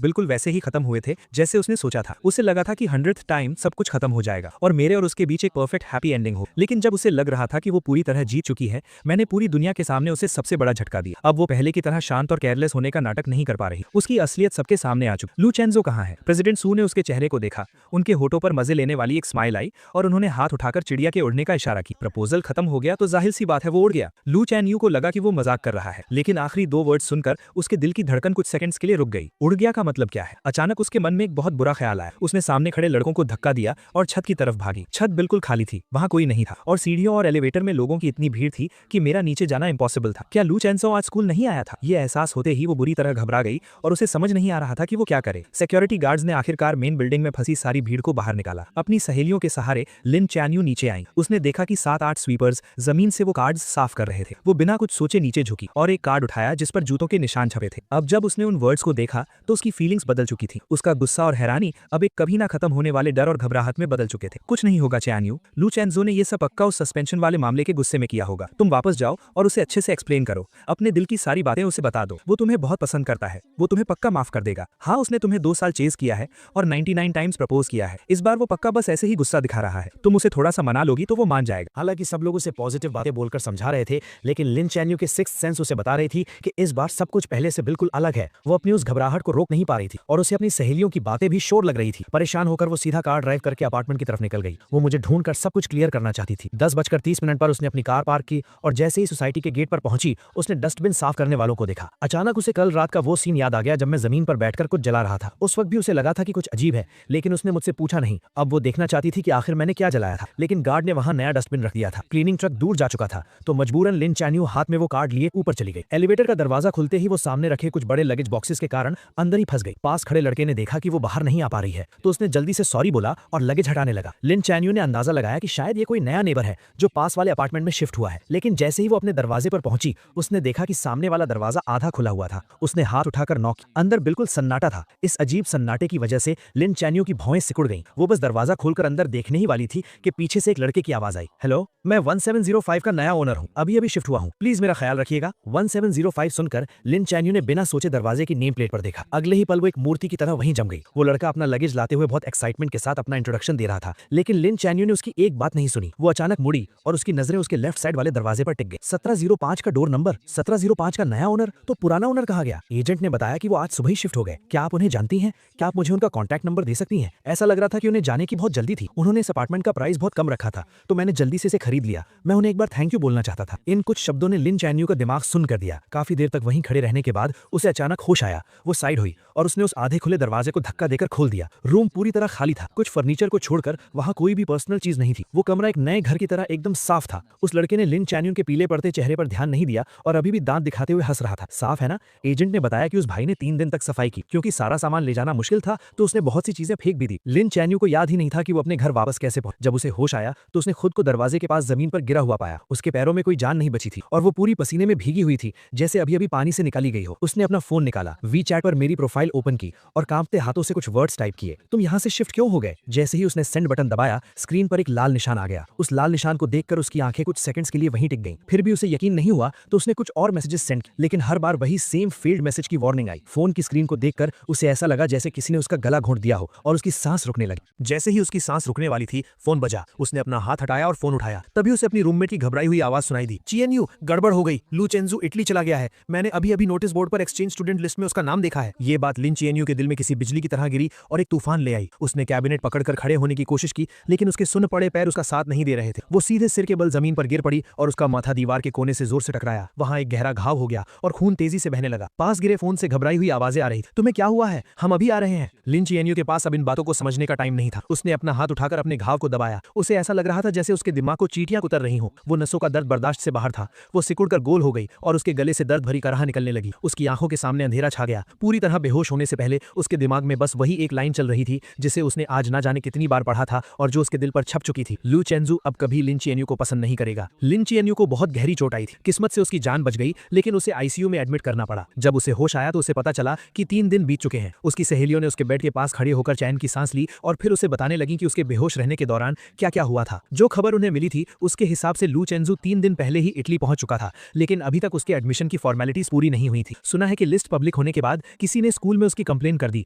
बिल्कुल वैसे ही खत्म हुए थे जैसे उसने सोचा था। उसे लगा था कि 100th टाइम सब कुछ खत्म हो जाएगा और मेरे और उसके बीच एक परफेक्ट हैप्पी एंडिंग हो। लेकिन जब उसे लग रहा था कि वो पूरी तरह जीत चुकी है, मैंने पूरी दुनिया के सामने उसे सबसे बड़ा झटका दिया। अब वो पहले की तरह शांत और केयरलेस होने का नाटक नहीं कर पा रही। उसकी असलियत सबके सामने आ चुकी। लू चेंजो कहाँ है? प्रेसिडेंट सू ने उसके चेहरे को देखा। उनके होठों पर मजे लेने वाली एक स्माइल आई और उन्होंने हाथ उठाकर चिड़िया के उड़ने का इशारा किया। प्रपोजल खत्म हो गया तो जाहिर सी बात है वो उड़ गया। लू चैन्यू को लगा कि वो मजाक कर रहा है, लेकिन आखिरी 2 वर्ड सुनकर उसके दिल की धड़कन कुछ सेकंड्स के लिए रुक गई। उड़ गया का मतलब क्या है? अचानक उसके मन में एक बहुत बुरा ख्याल आया। उसने सामने खड़े लड़कों को धक्का दिया और छत की तरफ भागी। छत बिल्कुल खाली थी, वहां कोई नहीं था और सीढ़ियों और एलिवेटर में लोगों की इतनी भीड़ थी कि मेरा नीचे जाना इम्पॉसिबल था। क्या लू चेंजो आज स्कूल नहीं आया था? ये एहसास होते ही वो बुरी तरह घबरा गई और उसे समझ नहीं आ रहा था कि वो क्या करे। सिक्योरिटी गार्ड्स ने आखिरकार मेन बिल्डिंग में फंसी सारी भीड़ को बाहर निकाला। अपनी सहेलियों के सहारे लिन चैन्यू नीचे आई। उसने देखा कि 7-8 स्वीपर्स जमीन से वो कार्ड्स साफ कर रहे थे। वो बिना कुछ सोचे नीचे झुकी और एक कार्ड उठाया जिस पर जूतों के निशान छपे थे। अब जब उसने उन वर्ड्स को देखा तो उसकी फीलिंग्स बदल चुकी थी। उसका गुस्सा और हैरानी अब एक कभी ना खत्म होने वाले डर और घबराहट में बदल चुके थे। कुछ नहीं होगा चैन्यू, लू चेंजो ने ये सब पक्का उस सस्पेंशन वाले मामले के गुस्से में किया होगा। तुम वापस जाओ और उसे अच्छे से एक्सप्लेन करो। अपने दिल की सारी बातें उसे बता दो। वो तुम्हें बहुत पसंद करता है, वो तुम्हें पक्का माफ कर देगा। हाँ, उसने तुम्हें 2 साल चेज किया है और 99 टाइम्स प्रपोज किया है। इस बार वो पक्का बस ऐसे ही गुस्सा दिखा रहा है। तुम उसे थोड़ा सा मना लोगी तो वो मान जाएगा। हालांकि सब लोग उसे पॉजिटिव बातें बोलकर समझा रहे थे, लेकिन लिन चैन्यू के सिक्स्थ सेंस उसे बता रही थी कि इस बार सब कुछ पहले से बिल्कुल अलग है। वो अपनी उस घबराहट को रोक नहीं पा रही थी और उसे अपनी सहेलियों की बातें भी शोर लग रही थी। परेशान होकर वो सीधा कार ड्राइव करके अपार्टमेंट की तरफ निकल गई। वो मुझे ढूंढकर सब कुछ क्लियर करना चाहती थी। 10:30 पर उसने अपनी कार पार्क की और जैसे ही सोसाइटी के गेट पर पहुंची उसने डस्टबिन साफ करने वालों को देखा। अचानक उसे कल रात का वो सीन याद आ गया जब मैं जमीन पर बैठकर कुछ जला रहा था। उस वक्त भी उसे लगा था कि कुछ अजीब है, लेकिन उसने मुझसे पूछा नहीं। अब वो देखना चाहती थी कि आखिर मैंने क्या जलाया था, लेकिन गार्ड ने वहां नया डस्टबिन रख दिया था। क्लीनिंग ट्रक दूर जा चुका था तो मजबूरन लिन चैन्यू हाथ में वो कार्ड लिए ऊपर चली गई। एलिवेटर का दरवाजा खुलते ही वो सामने रखे कुछ बड़े लगेज बॉक्सेस के कारण अंदर ही फंस गई। पास खड़े लड़के ने देखा कि वो बाहर नहीं आ पा रही है तो उसने जल्दी से सॉरी बोला और लगेज हटाने लगा। लिन चैन्यू ने अंदाजा लगाया कि शायद ये कोई नया नेबर है जो पास वाले अपार्टमेंट में शिफ्ट हुआ है, लेकिन जैसे ही वो अपने दरवाजे पर पहुंची उसने देखा कि सामने वाला दरवाजा आधा खुला हुआ था। उसने हाथ उठाकर नॉक किया। अंदर बिल्कुल सन्नाटा था। इस अजीब सन्नाटे की वजह से लिन चैन्यू की भौएं सिकुड़ गईं। वो बस दरवाजा खोलकर अंदर देखने ही वाली थी कि पीछे से एक लड़के की आवाज आई, हेलो, मैं 1705 का नया ओनर हूँ, अभी अभी शिफ्ट हुआ हूँ, प्लीज मेरा ख्याल रखिएगा। 1705 सुनकर लिन चैन्यू ने बिना सोचे दरवाजे की नेम प्लेट पर देखा। अगले ही पल वो एक मूर्ति की तरह वहीं जम गई। वो लड़का अपना लगेज लाते हुए बहुत एक्साइटमेंट के साथ अपना इंट्रोडक्शन दे रहा था, लेकिन लिन चैन्यू ने उसकी एक बात नहीं सुनी। वो अचानक मुड़ी और उसकी नजरें उसके लेफ्ट साइड वाले दरवाजे पर टिक गई। 1705 का डोर नंबर, 1705 का नया ओनर, तो पुराना ओनर कहाँ गया? एजेंट ने बताया कि वो आज सुबह ही शिफ्ट हो गए। क्या आप उन्हें जानती हैं? क्या आप मुझे उनका कॉन्टैक्ट नंबर दे सकती हैं? ऐसा लग रहा था कि उन्हें जाने की बहुत जल्दी थी। उन्होंने इस अपार्टमेंट का प्राइस बहुत कम रखा था, तो मैंने जल्दी से इसे खरीद लिया। मैं उन्हें एक बार थैंक यू बोलना चाहता था। इन कुछ शब्दों ने लिन चैन्यू का दिमाग सुन कर दिया। काफी देर तक वहीं खड़े रहने के बाद उसे अचानक होश आया। वो साइड हुई और उसने उस आधे खुले दरवाजे को धक्का देकर खोल दिया। रूम पूरी तरह खाली था। कुछ फर्नीचर को छोड़कर वहां कोई भी पर्सनल चीज नहीं थी। वो कमरा एक नए घर की तरह एकदम साफ था। उस लड़के ने लिन चैन्यून के पीले पड़ते चेहरे पर ध्यान नहीं दिया और अभी भी दांत दिखाते हुए हंस रहा था। साफ है ना? एजेंट ने बताया कि उस भाई ने 3 दिन तक सफाई की। क्योंकि सारा सामान ले जाना मुश्किल था तो उसने बहुत सी चीजें फेंक भी दी। लिन चैन्यू को याद ही नहीं था कि वो अपने घर वापस कैसे पहुंचा। जब उसे होश आया तो उसने खुद को दरवाजे के पास जमीन पर गिरा हुआ पाया। उसके पैरों में कोई जान नहीं बची थी और वो पूरी पसीने में भीगी हुई थी, जैसे अभी अभी पानी से निकाली गई हो। उसने अपना फोन निकाला, वीचैट पर मेरी प्रोफाइल ओपन की और कांपते हाथों से कुछ वर्ड्स टाइप किए। तुम यहाँ से शिफ्ट क्यों हो गए? जैसे ही उसने सेंड बटन दबाया, स्क्रीन पर एक लाल निशान आ गया। उस लाल निशान को देखकर उसकी आंखें कुछ सेकंड्स के लिए वहीं टिक गईं। फिर भी उसे यकीन नहीं हुआ तो उसने कुछ और मैसेजेस सेंड किए, लेकिन हर बार वही सेम फेल्ड मैसेज की वार्निंग आई। फोन की स्क्रीन को देखकर उसे ऐसा लगा जैसे किसी ने उसका गला घोंट दिया हो और उसकी सांस रुकने लगी। जैसे ही उसकी सांस रुकने वाली थी, फोन बजा। उसने अपना हाथ हटाया और फोन उठाया। तभी उसे अपनी रूममेट की घबराई हुई आवाज सुनाई दी। चीएनयू, गड़बड़ हो गई। लू चेंजू इटली चला गया है। मैंने अभी अभी नोटिस बोर्ड पर एक्सचेंज स्टूडेंट लिस्ट में उसका नाम देखा है। ये बात लिन चीएनयू के दिल में किसी बिजली की तरह गिरी और एक तूफान ले आई। उसने कैबिनेट पकड़कर खड़े होने की कोशिश की, लेकिन उसके सुन्न पड़े पैर उसका साथ नहीं दे रहे थे। वो सीधे सिर के बल जमीन पर गिर पड़ी और उसका माथा दीवार के कोने से जोर से टकराया। वहां एक गहरा घाव हो गया और खून तेजी से बहने लगा। पास गिरे फोन से घबराई हुई आवाजें आ रही थी। तुम्हें क्या हुआ है? हम अभी आ रहे हैं। लिन चीएनयू के पास अब इन बातों को समझने का टाइम नहीं था। उसने अपना हाथ उठाकर अपने घाव को दबाया। उसे ऐसा लग रहा था जैसे उसके दिमाग को चींटियां कुतर रही हो। वो नसों का दर्द बर्दाश्त से बाहर था। वो सिकुड़कर गोल हो गई और उसके गले से दर्द भरी कराह निकलने लगी। उसकी आंखों के सामने अंधेरा छा गया। पूरी तरह बेहोश होने से पहले उसके दिमाग में बस वही एक लाइन चल रही थी जिसे उसने आज ना जाने कितनी बार पढ़ा था और जो उसके दिल पर छप चुकी थी। लू चेंजू अब कभी लिन चीएनयू को पसंद नहीं करेगा। लिन चीएनयू को बहुत गहरी चोट आई थी। किस्मत से उसकी जान बच गई, लेकिन उसे आईसीयू में एडमिट करना पड़ा। जब उसे होश आया तो उसे पता चला कि 3 दिन बीत चुके हैं। उसकी सहेलियों ने उसके बेड के पास खड़े होकर चैन की सांस ली और फिर उसे बताने लगी कि उसके बेहोश रहने के दौरान क्या क्या हुआ था। जो खबर उन्हें मिली थी उसके हिसाब से लू चेंजू 3 दिन पहले ही इटली पहुंच चुका था, लेकिन अभी तक उसके एडमिशन की फॉर्मेलिटीज पूरी नहीं हुई थी। सुना है कि लिस्ट पब्लिक होने के बाद किसी ने स्कूल में उसकी कंप्लेन कर दी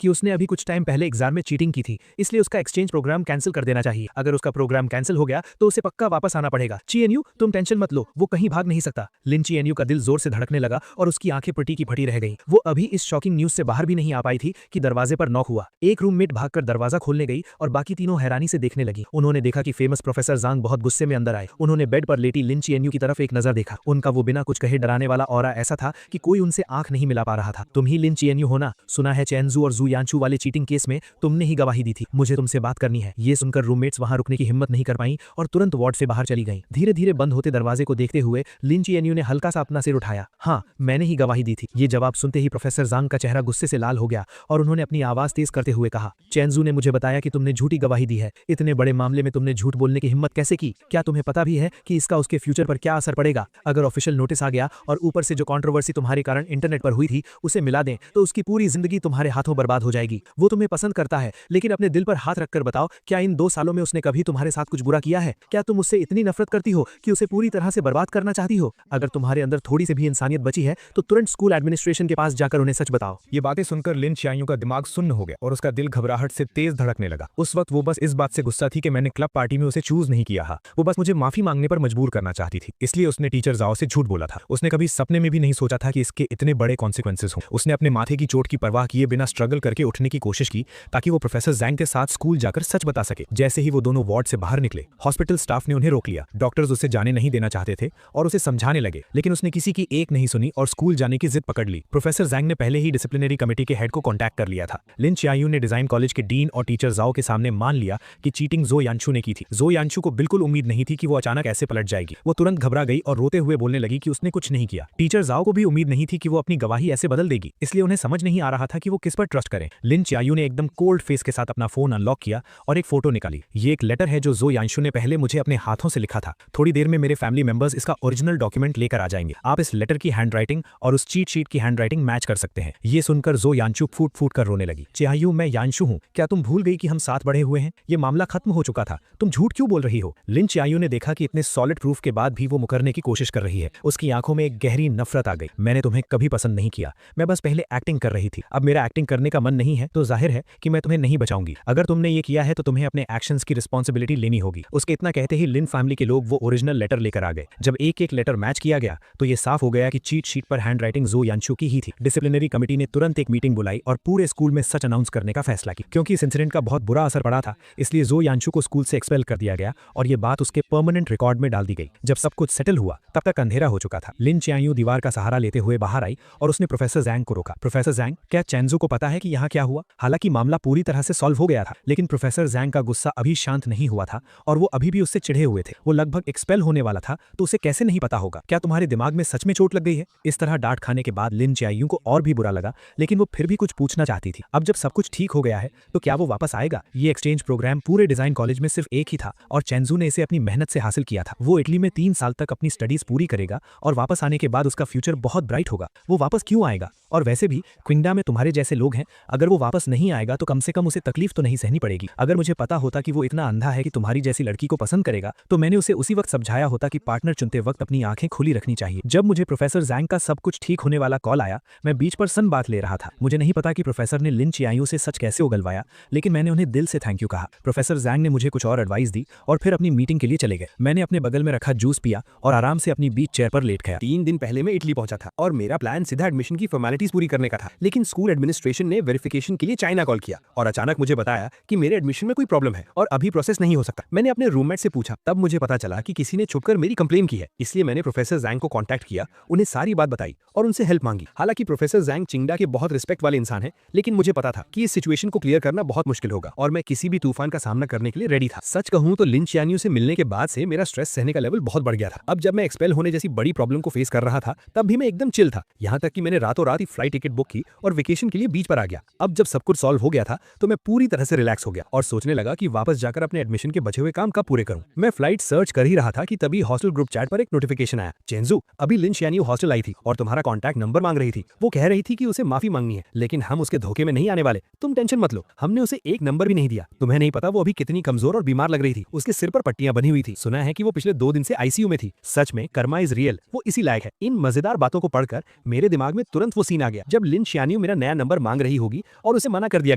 कि उसने अभी कुछ टाइम पहले एग्जाम में चीटिंग की थी, इसलिए उसका एक्सचेंज प्रोग्राम कैंसिल कर देना चाहिए। अगर उसका प्रोग्राम कैंसिल हो गया तो उसे पक्का वापस आना पड़ेगा। चीएनयू, तुम टेंशन मत लो, वो कहीं भाग नहीं सकता। लिन चीएनयू का दिल जोर से धड़कने लगा और उसकी आंखें पटी की फटी रह गईं। वो अभी इस शॉकिंग न्यूज से बाहर भी नहीं आ पाई थी कि दरवाजे पर नॉक हुआ। एक रूममेट भागकर दरवाजा खोलने गई और बाकी तीनों हैरानी से देखने लगी। उन्होंने देखा कि फेमस प्रोफेसर जांग बहुत गुस्से में अंदर आए। उन्होंने बेड पर लेटी लिन चीएनयू की तरफ एक नजर देखा। उनका वो बिना कुछ कहे डराने वाला ऑरा ऐसा था कि कोई उनसे आंख नहीं मिला पा रहा था। तुम ही लिन चीएनयू हो ना? सुना है चेंजू और जू यानचू वाले चीटिंग केस में तुमने ही गवाही दी थी। मुझे तुमसे बात करनी है। ये सुनकर रूममेट्स वहां रुकने की हिम्मत नहीं कर पाई और तुरंत वार्ड से बाहर चली गईं। धीरे धीरे बंद होते दरवाजे को देखते हुए लिन चीएनयू ने हल्का सा अपना सिर उठाया। हाँ, मैंने ही गवाही दी थी। ये जवाब सुनते ही प्रोफेसर जांग का चेहरा गुस्से से लाल हो गया और उन्होंने अपनी आवाज तेज करते हुए कहा, चेंजू ने मुझे बताया कि तुमने झूठी गवाही दी है। इतने बड़े मामले में तुमने झूठ बोलने की हिम्मत कैसे की? क्या तुम्हें पता भी है कि इसका उसके फ्यूचर पर क्या असर पड़ेगा? अगर ऑफिशियल नोटिस आ गया और ऊपर से जो कंट्रोवर्सी तुम्हारे कारण इंटरनेट पर हुई थी उसे मिला दें तो उसकी पूरी जिंदगी तुम्हारे हाथों बर्बाद हो जाएगी। वो तुम्हें पसंद करता है, लेकिन अपने दिल पर हाथ रखकर बताओ, क्या इन 2 सालों में उसने कभी तुम्हारे साथ कुछ बुरा किया है? क्या तुम उससे इतनी नफरत करती हो कि उसे पूरी तरह से बर्बाद करना चाहती हो? अगर तुम्हारे अंदर थोड़ी सी भी इंसानियत बची है तो तुरंत स्कूल एडमिनिस्ट्रेशन के पास जाकर उन्हें सच बताओ। ये बातें सुनकर लिन चीएनयू का दिमाग सुन्न हो गया और उसका दिल घबराहट से तेज धड़कने लगा। उस वक्त वो बस इस बात से गुस्सा थी कि मैंने क्लब पार्टी में उसे चूज नहीं किया। वो बस मुझे माफी मांगने पर मजबूर करना चाहती थी, इसलिए उसने टीचर जाओ से झूठ बोला था। उसने कभी सपने में भी नहीं सोचा था कि इसके इतने बड़े कॉन्सिक्वेंसेस हों। उसने अपने माथे की चोट की परवाह किए बिना स्ट्रगल करके उठने की कोशिश की ताकि वो प्रोफेसर जैंग के साथ स्कूल जाकर सच बता सके। जैसे ही वो दोनों वार्ड से बाहर निकले, हॉस्पिटल स्टाफ ने उन्हें रोक लिया। डॉक्टर्स उसे जाने नहीं देना चाहते थे और उसे समझाने लगे, लेकिन उसने किसी की एक नहीं सुनी और स्कूल जाने की जिद पकड़ ली। प्रोफेसर जैंग ने पहले ही डिसिप्लिनरी कमेटी के हेड को कॉन्टैक्ट कर लिया था। लिन चीएनयू ने डिजाइन कॉलेज के डीन और टीचर जाओ के सामने मान लिया कि चीटिंग जो यानचू ने की थी। जो यानचू को बिल्कुल उम्मीद नहीं थी कि वो अचानक ऐसे पलट जाएगी। वो तुरंत घबरा गई और रोते हुए बोलने लगी कि उसने कुछ नहीं किया। टीचर जाओ को भी उम्मीद नहीं थी कि वो अपनी गवाही ऐसे बदल देगी, इसलिए उन्हें समझ नहीं आ रहा था कि वो किस पर ट्रस्ट करें। लिन चीएनयू ने एकदम कोल्ड फेस के साथ अपना फोन अनलॉक किया और एक फोटो निकाली। ये एक लेटर है जो यानचू ने पहले मुझे अपने हाथों से लिखा था। थोड़ी देर में मेरे फैमिली मेंबर्स इसका ओरिजिनल डॉक्यूमेंट लेकर आ जाएंगे। आप इस लेटर की हैंडराइटिंग और उस चीट शीट की हैंडराइटिंग मैच कर सकते हैं। ये सुनकर यानचू फूट फूट कर रोने लगी। चीएनयू, मैं यानचू हूँ, क्या तुम भूल गई कि हम साथ बड़े हुए हैं? ये मामला खत्म हो चुका था, तुम झूठ क्यों बोल रही हो? लिन चीएनयू ने देखा कि इतने सॉलिड प्रूफ के बाद भी वो मुकरने की कोशिश कर रही है। उसकी आंखों में एक गहरी नफरत आ गई। मैंने तुम्हें कभी पसंद नहीं किया, मैं बस पहले एक्टिंग कर रही थी। अब मेरा एक्टिंग करने का मन नहीं है तो जाहिर है कि मैं तुम्हें नहीं बचाऊंगी। अगर तुमने ये किया है तो तुम्हें अपने एक्शंस की रिस्पॉन्सिबिलिटी लेनी होगी। उसके इतना कहते ही लिन फैमिली के लोग वो ओरिजिनल लेटर लेकर आ गए। जब एक एक लेटर मैच किया गया तो ये साफ हो गया कि चीट शीट पर हैंडराइटिंग जो यानशू की ही थी। डिसिप्लिनरी कमेटी ने तुरंत एक मीटिंग बुलाई और पूरे स्कूल में सच अनाउंस करने का फैसला किया। क्योंकि इस इंसिडेंट का बहुत बुरा असर पड़ा था, इसलिए जो यानशू को स्कूल से एक्सपेल कर दिया गया और ये बात उसके परमानेंट रिकॉर्ड में डाल दी गई। जब सब कुछ सेटल हुआ तब तक अंधेरा हो चुका था। लिन चियांगयू दीवार का सहारा लेते हुए बाहर आई और उसने प्रोफेसर जैंग को रोका। प्रोफेसर जैंग, क्या चेंजू को पता है कि यहाँ क्या हुआ? हालांकि मामला पूरी तरह से सॉल्व हो गया था, लेकिन प्रोफेसर जैंग का गुस्सा अभी शांत नहीं हुआ था और वो अभी भी उससे चिढ़े हुए थे। वो लगभग एक्सपेल होने वाला था, तो उसे कैसे नहीं पता होगा? क्या तुम्हारे दिमाग में सच में चोट लग गई है? इस तरह डांट खाने के बाद लिन चियांगयू को और भी बुरा लगा, लेकिन वो फिर भी कुछ पूछना चाहती थी। अब जब सब कुछ ठीक हो गया है तो क्या वो वापस आएगा? ये एक्सचेंज प्रोग्राम पूरे डिजाइन कॉलेज में सिर्फ एक ही था और चेंजू ने इसे अपनी मेहनत से हासिल किया था। वो इटली में 3 साल तक अपनी स्टडीज पूरी करेगा और वापस आने के बाद उसका फ्यूचर बहुत ब्राइट होगा। वो वापस क्यों आएगा? और वैसे भी क्विंगडा में तुम्हारे जैसे लोग हैं, अगर वो वापस नहीं आएगा तो कम से कम उसे तकलीफ तो नहीं सहनी पड़ेगी। अगर मुझे पता होता कि वो इतना अंधा है कि तुम्हारी जैसी लड़की को पसंद करेगा तो मैंने उसे उसी वक्त समझाया होता कि पार्टनर चुनते वक्त अपनी आंखें खुली रखनी चाहिए। जब मुझे प्रोफेसर जैंग का सब कुछ ठीक होने वाला कॉल आया, मैं बीच पर सन बात ले रहा था। मुझे नहीं पता कि प्रोफेसर ने लिन चियांगयू से सच कैसे उगलवाया, लेकिन मैंने उन्हें दिल से थैंक यू कहा। प्रोफेसर जैंग ने मुझे कुछ और एडवाइस दी और फिर अपनी मीटिंग के लिए चले गए। मैंने अपने बगल में रखा जूस पिया और आराम से अपनी बीच चेयर पर लेट गया। 3 दिन पहले मैं इटली पहुंचा था और मेरा प्लान सीधा एडमिशन की फॉर्मेलिटीज पूरी करने का था, लेकिन स्कूल एडमिनिस्ट्रेशन ने वेरिफिकेशन के लिए चाइना कॉल किया और अचानक मुझे बताया कि मेरे एडमिशन में कोई प्रॉब्लम है और अभी प्रोसेस नहीं हो सकता। मैंने अपने रूममेट से पूछा, तब मुझे पता चला कि किसी ने छुपकर मेरी कंप्लेन की है। इसलिए मैंने प्रोफेसर जैंग को कांटेक्ट किया, उन्हें सारी बात बताई और उनसे हेल्प मांगी। हालांकि प्रोफेसर जैंग चिंगडा के बहुत रिस्पेक्ट वाले इंसान हैं, लेकिन मुझे पता था कि इस सिचुएशन को क्लियर करना बहुत मुश्किल होगा और मैं किसी भी तूफान का सामना करने के लिए रेडी था। सच कहूं तो लिन चियांगयू से मिलने के बाद से मेरा स्ट्रेस सहने का लेवल बहुत बढ़ गया था। अब जब मैं एक्सपेल होने जैसी बड़ी प्रॉब्लम को फेस कर रहा था तब भी मैं एकदम चिल था, यहाँ तक कि मैंने रातों रात ही फ्लाइट टिकट बुक की और वेकेशन के लिए बीच पर आ गया। अब जब सब कुछ सॉल्व हो गया था तो मैं पूरी तरह से रिलैक्स हो गया और सोचने लगा कि वापस जाकर अपने एडमिशन के बचे हुए काम कब पूरे करूं। मैं फ्लाइट सर्च कर ही रहा था कि तभी हॉस्टल ग्रुप चैट पर एक नोटिफिकेशन आया, चेंजू अभी लिन चियांगयू हॉस्टल आई थी और तुम्हारा कॉन्टैक्ट नंबर मांग रही थी। वो कह रही थी कि उसे माफी मांगनी है, लेकिन हम उसके धोखे में नहीं आने वाले, तुम टेंशन मत लो। हमने उसे एक नंबर भी नहीं दिया। तुम्हें नहीं पता वो अभी कितनी कमजोर और बीमार लग रही थी। उसके सिर पर पट्टियां बनी हुई थी। सुना है कि वो पिछले 2 दिन से आईसीयू में थी। सच में कर्मा इज रियल, वो इसी लायक है। इन मजेदार बातों को पढ़कर मेरे दिमाग में तुरंत वो सीन आ गया जब लिन चियांगयू मेरा नया नंबर मांग रही होगी और उसे मना कर दिया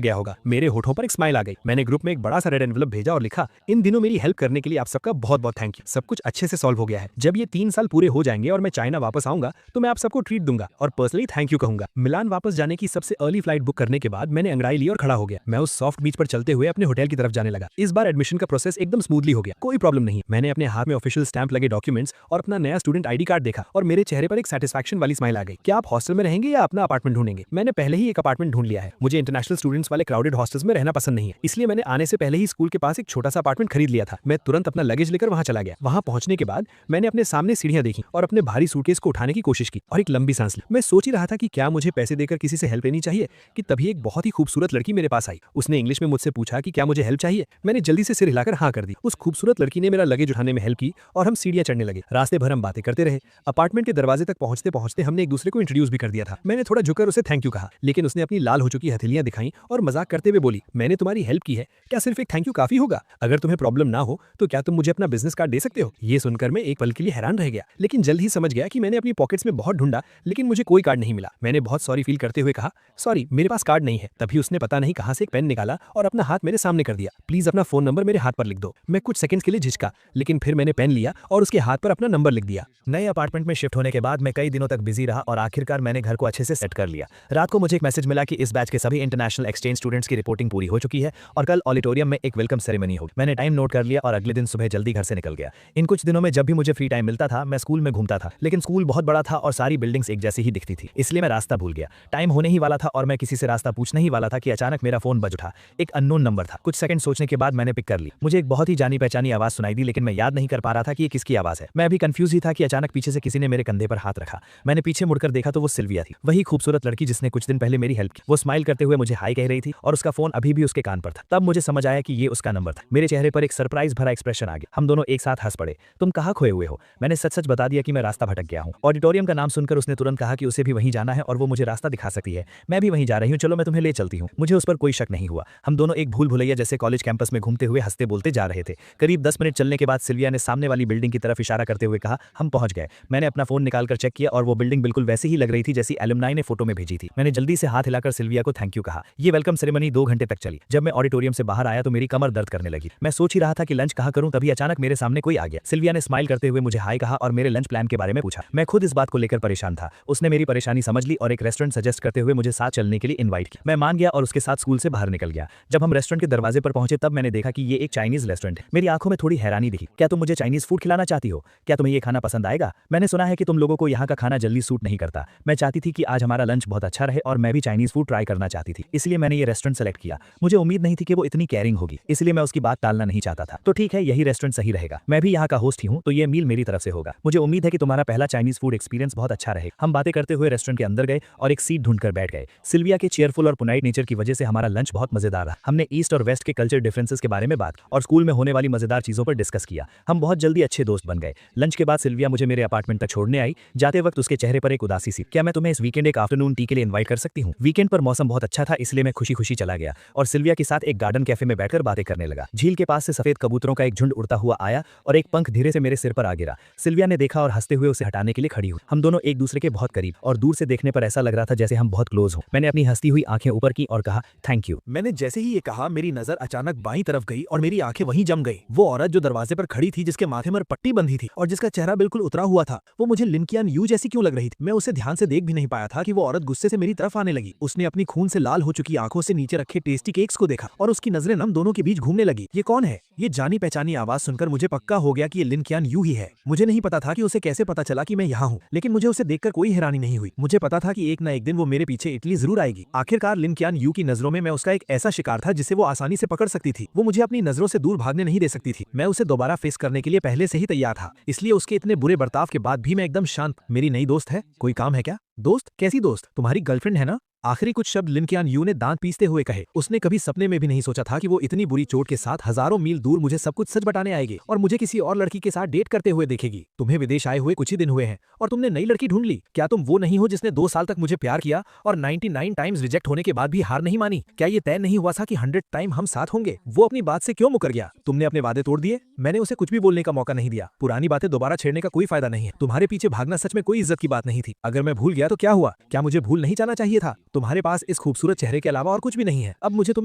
गया होगा। मेरे होठों पर एक स्माइल आ गई। मैंने ग्रुप में एक बड़ा सा रेड एनवेलप भेजा और लिखा, इन दिनों मेरी हेल्प करने के लिए आप सबका बहुत बहुत थैंक यू। सब कुछ अच्छे से सॉल्व हो गया है। जब ये 3 साल पूरे हो जाएंगे और मैं चाइना वापस आऊंगा तो मैं आप सबको ट्रीट दूंगा और पर्सनली थैंक यू कहूंगा। मिलान वापस जाने की सबसे अर्ली फ्लाइट बुक करने के बाद मैंने अंगड़ाई ली और खड़ा हो गया। मैं उस सॉफ्ट बीच पर चलते हुए अपने होटल की तरफ जाने लगा। इस बार एडमिशन का प्रोसेस एकदम स्मूथली हो गया, कोई प्रॉब्लम नहीं। मैंने अपने हाथ में ऑफिशियल स्टैंप लगे डॉक्यूमेंट्स और अपना नया स्टूडेंट आईडी कार्ड देखा और मेरे चेहरे पर एक सेटिस्फैक्शन वाली स्माइल आ गई। क्या आप हॉस्टल में रहेंगे या अपना अपार्टमेंट ढूंढेंगे? मैंने पहले ही एक अपार्टमेंट ढूंढ लिया है। मुझे इंटरनेशनल स्टूडेंट्स वाले क्राउडेड हॉस्टल्स में रहना पसंद नहीं है, इसलिए मैंने आने से पहले ही स्कूल के पास एक छोटा सा अपार्टमेंट खरीद लिया था। मैं तुरंत अपना लगेज लेकर वहां चला गया। वहां पहुंचने के बाद मैंने अपने सामने सीढ़ियां देखी और अपने भारी सूटकेस को उठाने की कोशिश की और एक लंबी सांस ली। मैं सोच ही रहा था कि क्या मुझे पैसे देकर किसी से हेल्प लेनी चाहिए कि तभी एक बहुत ही खूबसूरत लड़की मेरे पास आई। उसने इंग्लिश में मुझसे पूछा कि क्या मुझे हेल्प चाहिए। मैंने जल्दी से सिर हिलाकर हाँ कर दी। उस खूबसूरत लड़की ने मेरा लगेज उठाने में हेल्प की और हम सीढ़ियां चढ़ने लगे। रास्ते भर हम बातें करते रहे। अपार्टमेंट के दरवाजे तक पहुंचते पहुंचते हमने एक दूसरे को इंट्रोड्यूस भी कर दिया था। मैंने थोड़ा झुककर उसे थैंक यू कहा, लेकिन उसने अपनी लाल हो चुकी हथेलियां दिखाई और मजाक करते हुए बोली, मैंने तुम्हारी हेल्प की है, क्या सिर्फ एक थैंक यू काफी होगा? अगर तुम्हें प्रॉब्लम ना हो तो क्या तुम मुझे अपना बिजनेस कार्ड दे सकते हो? ये सुनकर मैं एक पल के लिए हैरान रह गया, लेकिन जल्द ही समझ गया कि मैंने अपनी पॉकेट्स में बहुत ढूंढा लेकिन मुझे कोई कार्ड नहीं मिला। मैंने बहुत सॉरी फील करते हुए कहा, सॉरी मेरे पास कार्ड नहीं है। तभी उसने पता नहीं कहां से एक पेन निकाला और अपना हाथ मेरे सामने कर दिया। प्लीज अपना फोन नंबर मेरे हाथ पर लिख दो। मैं कुछ सेकंड्स के लिए झिझका, लेकिन फिर मैंने पेन लिया और उसके हाथ पर अपना नंबर लिख दिया। नए अपार्टमेंट में शिफ्ट होने के बाद मैं कई दिनों तक बिजी रहा और आखिरकार मैंने घर को अच्छे से सेट कर लिया। रात को मुझे एक मैसेज मिला कि इस बैच के सभी इंटरनेशनल एक्सचेंज स्टूडेंट्स की रिपोर्टिंग पूरी हो चुकी है और कल ऑडिटोरियम में एक वेलकम सेरेमनी होगी। मैंने टाइम नोट कर लिया और अगले दिन सुबह जल्दी घर से निकल गया। इन कुछ दिनों में जब भी मुझे फ्री टाइम मिलता था मैं स्कूल में घूमता था, लेकिन स्कूल बहुत बड़ा था और सारी बिल्डिंग्स एक जैसी ही दिखती थी, इसलिए मैं रास्ता भूल गया। टाइम होने ही वाला था और मैं किसी से रास्ता पूछने ही वाला था कि अचानक मेरा फोन बज उठा। एक अननोन नंबर था। कुछ सेकंड सोचने के बाद मैंने पिक कर ली। मुझे एक बहुत ही जानी पहचानी आवाज सुनाई दी, लेकिन मैं याद नहीं कर पा रहा था कि ये किसकी आवाज है। मैं अभी कंफ्यूज ही था कि अचानक पीछे से किसी ने मेरे कंधे पर हाथ रखा। मैंने पीछे मुड़कर देखा तो वो सिल्विया थी, वही खूबसूरत लड़की जिसने कुछ दिन पहले मेरी हेल्प की। वो स्माइल करते हुए मुझे हाई कह रही थी और उसका फोन अभी भी उसके कान पर था। तब मुझे समझ आया कि ये उसका नंबर था। मेरे चेहरे पर एक सरप्राइज भरा एक्सप्रेशन आ गया। हम दोनों एक साथ हंस पड़े। तुम कहाँ खोए हुए हो? मैंने सच सच बता दिया कि मैं रास्ता भटक गया हूँ। ऑडिटोरियम का नाम सुनकर उसने तुरंत कहा कि उसे भी वहीं जाना है और वो मुझे रास्ता दिखा सकती है। मैं भी वहीं जा रही हूँ, चलो मैं तुम्हें ले चलती हूँ। मुझे उस पर कोई शक नहीं हुआ। हम दोनों एक भूल भुलैया जैसे कॉलेज कैंपस में घूमते हुए हंसते बोलते जा रहे थे। करीब 10 मिनट चलने के बाद सिल्विया ने सामने वाली बिल्डिंग की तरफ इशारा करते हुए कहा, हम पहुंच गए। मैंने अपना फोन निकालकर चेक किया और वो बिल्डिंग बिल्कुल वैसी ही लग रही थी जैसी एलुमनाई ने फोटो में भेजी थी। मैंने जल्दी से हाथ हिलाकर सिल्विया को थैंक यू कहा। ये वेलकम सेरेमनी 2 घंटे तक चली। जब मैं ऑडिटोरियम से बाहर आया तो मेरी कमर दर्द करने लगी। मैं सोच ही रहा था कि लंच कहाँ करूं, तभी अचानक मेरे सामने कोई आ गया। सिल्विया ने स्माइल करते हुए मुझे हाय कहा और मेरे लंच प्लान के बारे में पूछा। मैं खुद इस बात को लेकर परेशान था। उसने मेरी परेशानी समझ ली और एक रेस्टोरेंट सजेस्ट करते हुए मुझे साथ चलने के लिए इन्वाइट किया। मैं मान गया और उसके साथ स्कूल से बाहर निकल गया। जब हम रेस्टोरेंट के दरवाजे पर पहुंचे तब मैंने देखा कि ये एक चाइनीज रेस्टोरेंट है। मेरी आंखों में थोड़ी हैरानी दिखी। क्या तुम मुझे चाइनीज फूड खिलाना चाहती हो? क्या तुम्हें ये खाना पसंद आएगा? मैंने सुना है कि तुम लोगों को यहाँ का खाना जल्दी सूट नहीं करता। मैं चाहती थी कि आज हमारा लंच बहुत अच्छा रहे और मैं भी चाइनीज फूड ट्राई करना चाहती थी, इसलिए मैंने ये रेस्टोरेंट सेलेक्ट किया। मुझे उम्मीद नहीं थी कि वो इतनी केयरिंग होगी, इसलिए मैं उसकी बात टालना नहीं चाहता था। तो ठीक है, यही रेस्टोरेंट सही रहेगा। मैं भी यहाँ का होस्ट ही हूँ, तो ये मील मेरी तरफ से होगा। मुझे उम्मीद है कि तुम्हारा पहला चाइनीज फूड एक्सपीरियंस बहुत अच्छा रहे। हम बातें करते हुए रेस्टोरेंट के अंदर गए और एक सीट ढूंढकर बैठ गए। सिल्विया के चेयरफुल और पुनाइट नेचर की वजह से हमारा लंच बहुत मजेदार रहा। हमने ईस्ट और वेस्ट के कल्चर डिफरेंसेस के बारे में बात और स्कूल में होने वाली मजेदार चीजों पर डिस्कस किया। हम बहुत जल्दी अच्छे दोस्त बन गए। लंच के बाद सिल्विया मुझे मेरे अपार्टमेंट तक छोड़ने आई। जाते वक्त उसके चेहरे पर एक उदासी सी। क्या मैं तुम्हें इस वीकेंड एक आफ्टरनून टी के लिए इन्वाइट कर सकती हूँ? वीकेंड पर मौसम बहुत अच्छा था, इसलिए मैं खुशी खुशी चला गया और सिल्विया के साथ एक गार्डन कैफे में बैठकर बातें करने लगा। झील के पास से सफेद कबूतरों का एक झुंड उड़ता हुआ आया और एक पंख धीरे से मेरे सिर पर आ गिरा। सिल्विया ने देखा और हंसते हुए उसे हटाने के लिए खड़ी हुई। हम दोनों एक दूसरे के बहुत करीब और दूर से देखने पर ऐसा लग रहा था जैसे हम बहुत क्लोज हों। मैंने अपनी हंसती हुई आंखें ऊपर की और कहा थैंक यू। मैंने जैसे ही ये कहा मेरी नजर अचानक बाईं तरफ गई और मेरी आंखें वहीं जम गई। वो औरत जो दरवाजे पर खड़ी थी, जिसके माथे पर पट्टी बंधी थी और जिसका चेहरा बिल्कुल उतरा हुआ था, वो मुझे लिन कियान यू जैसी क्यों लग रही थी? मैं उसे ध्यान से देख भी नहीं पाया था कि वो औरत गुस्से से मेरी तरफ आने लगी। उसने अपनी खून से लाल हो चुकी आंखों से नीचे रखे टेस्टी केक्स को देखा और उसकी नजरें हम दोनों के बीच घूमने लगी। ये कौन है? ये जानी पहचानी आवाज सुनकर मुझे पक्का हो गया कि ये लिन कियान यू ही है। मुझे नहीं पता था कि उसे कैसे पता चला कि मैं यहाँ हूँ, लेकिन मुझे उसे देखकर कोई हैरानी नहीं हुई। मुझे पता था कि एक न एक दिन वो मेरे पीछे इटली जरूर आएगी। आखिरकार लिन कियान यू की नजरों में मैं उसका एक ऐसा शिकार था जिसे वो आसानी से पकड़ सकती थी। वो मुझे अपनी नजरों से दूर भागने नहीं दे सकती थी। मैं उसे दोबारा फेस करने के लिए पहले से ही तैयार था, इसलिए उसके इतने बुरे बर्ताव के बाद भी मैं एकदम शांत। मेरी नई दोस्त है, कोई काम है क्या? दोस्त? कैसी दोस्त? तुम्हारी गर्लफ्रेंड है ना? आखिरी कुछ शब्द लिन कियान यू ने दांत पीसते हुए कहे। उसने कभी सपने में भी नहीं सोचा था कि वो इतनी बुरी चोट के साथ हजारों मील दूर मुझे सब कुछ सच बताने आएगी और मुझे किसी और लड़की के साथ डेट करते हुए देखेगी। तुम्हें विदेश आए हुए कुछ ही दिन हुए हैं और तुमने नई लड़की ढूंढ ली। क्या तुम वो नहीं हो जिसने 2 साल तक मुझे प्यार किया और 99 टाइम्स रिजेक्ट होने के बाद भी हार नहीं मानी? क्या ये तय नहीं हुआ था कि 100 टाइम हम साथ होंगे? वो अपनी बात से क्यों मुकर गया? तुमने अपने वादे तोड़ दिए। मैंने उसे कुछ भी बोलने का मौका नहीं दिया। पुरानी बातें दोबारा छेड़ने का कोई फायदा नहीं है। तुम्हारे पीछे भागना सच में कोई इज्जत की बात नहीं थी। अगर मैं भूल गया तो क्या हुआ? क्या मुझे भूल नहीं जाना चाहिए था? तुम्हारे पास इस खूबसूरत चेहरे के अलावा और कुछ भी नहीं है। अब मुझे तुम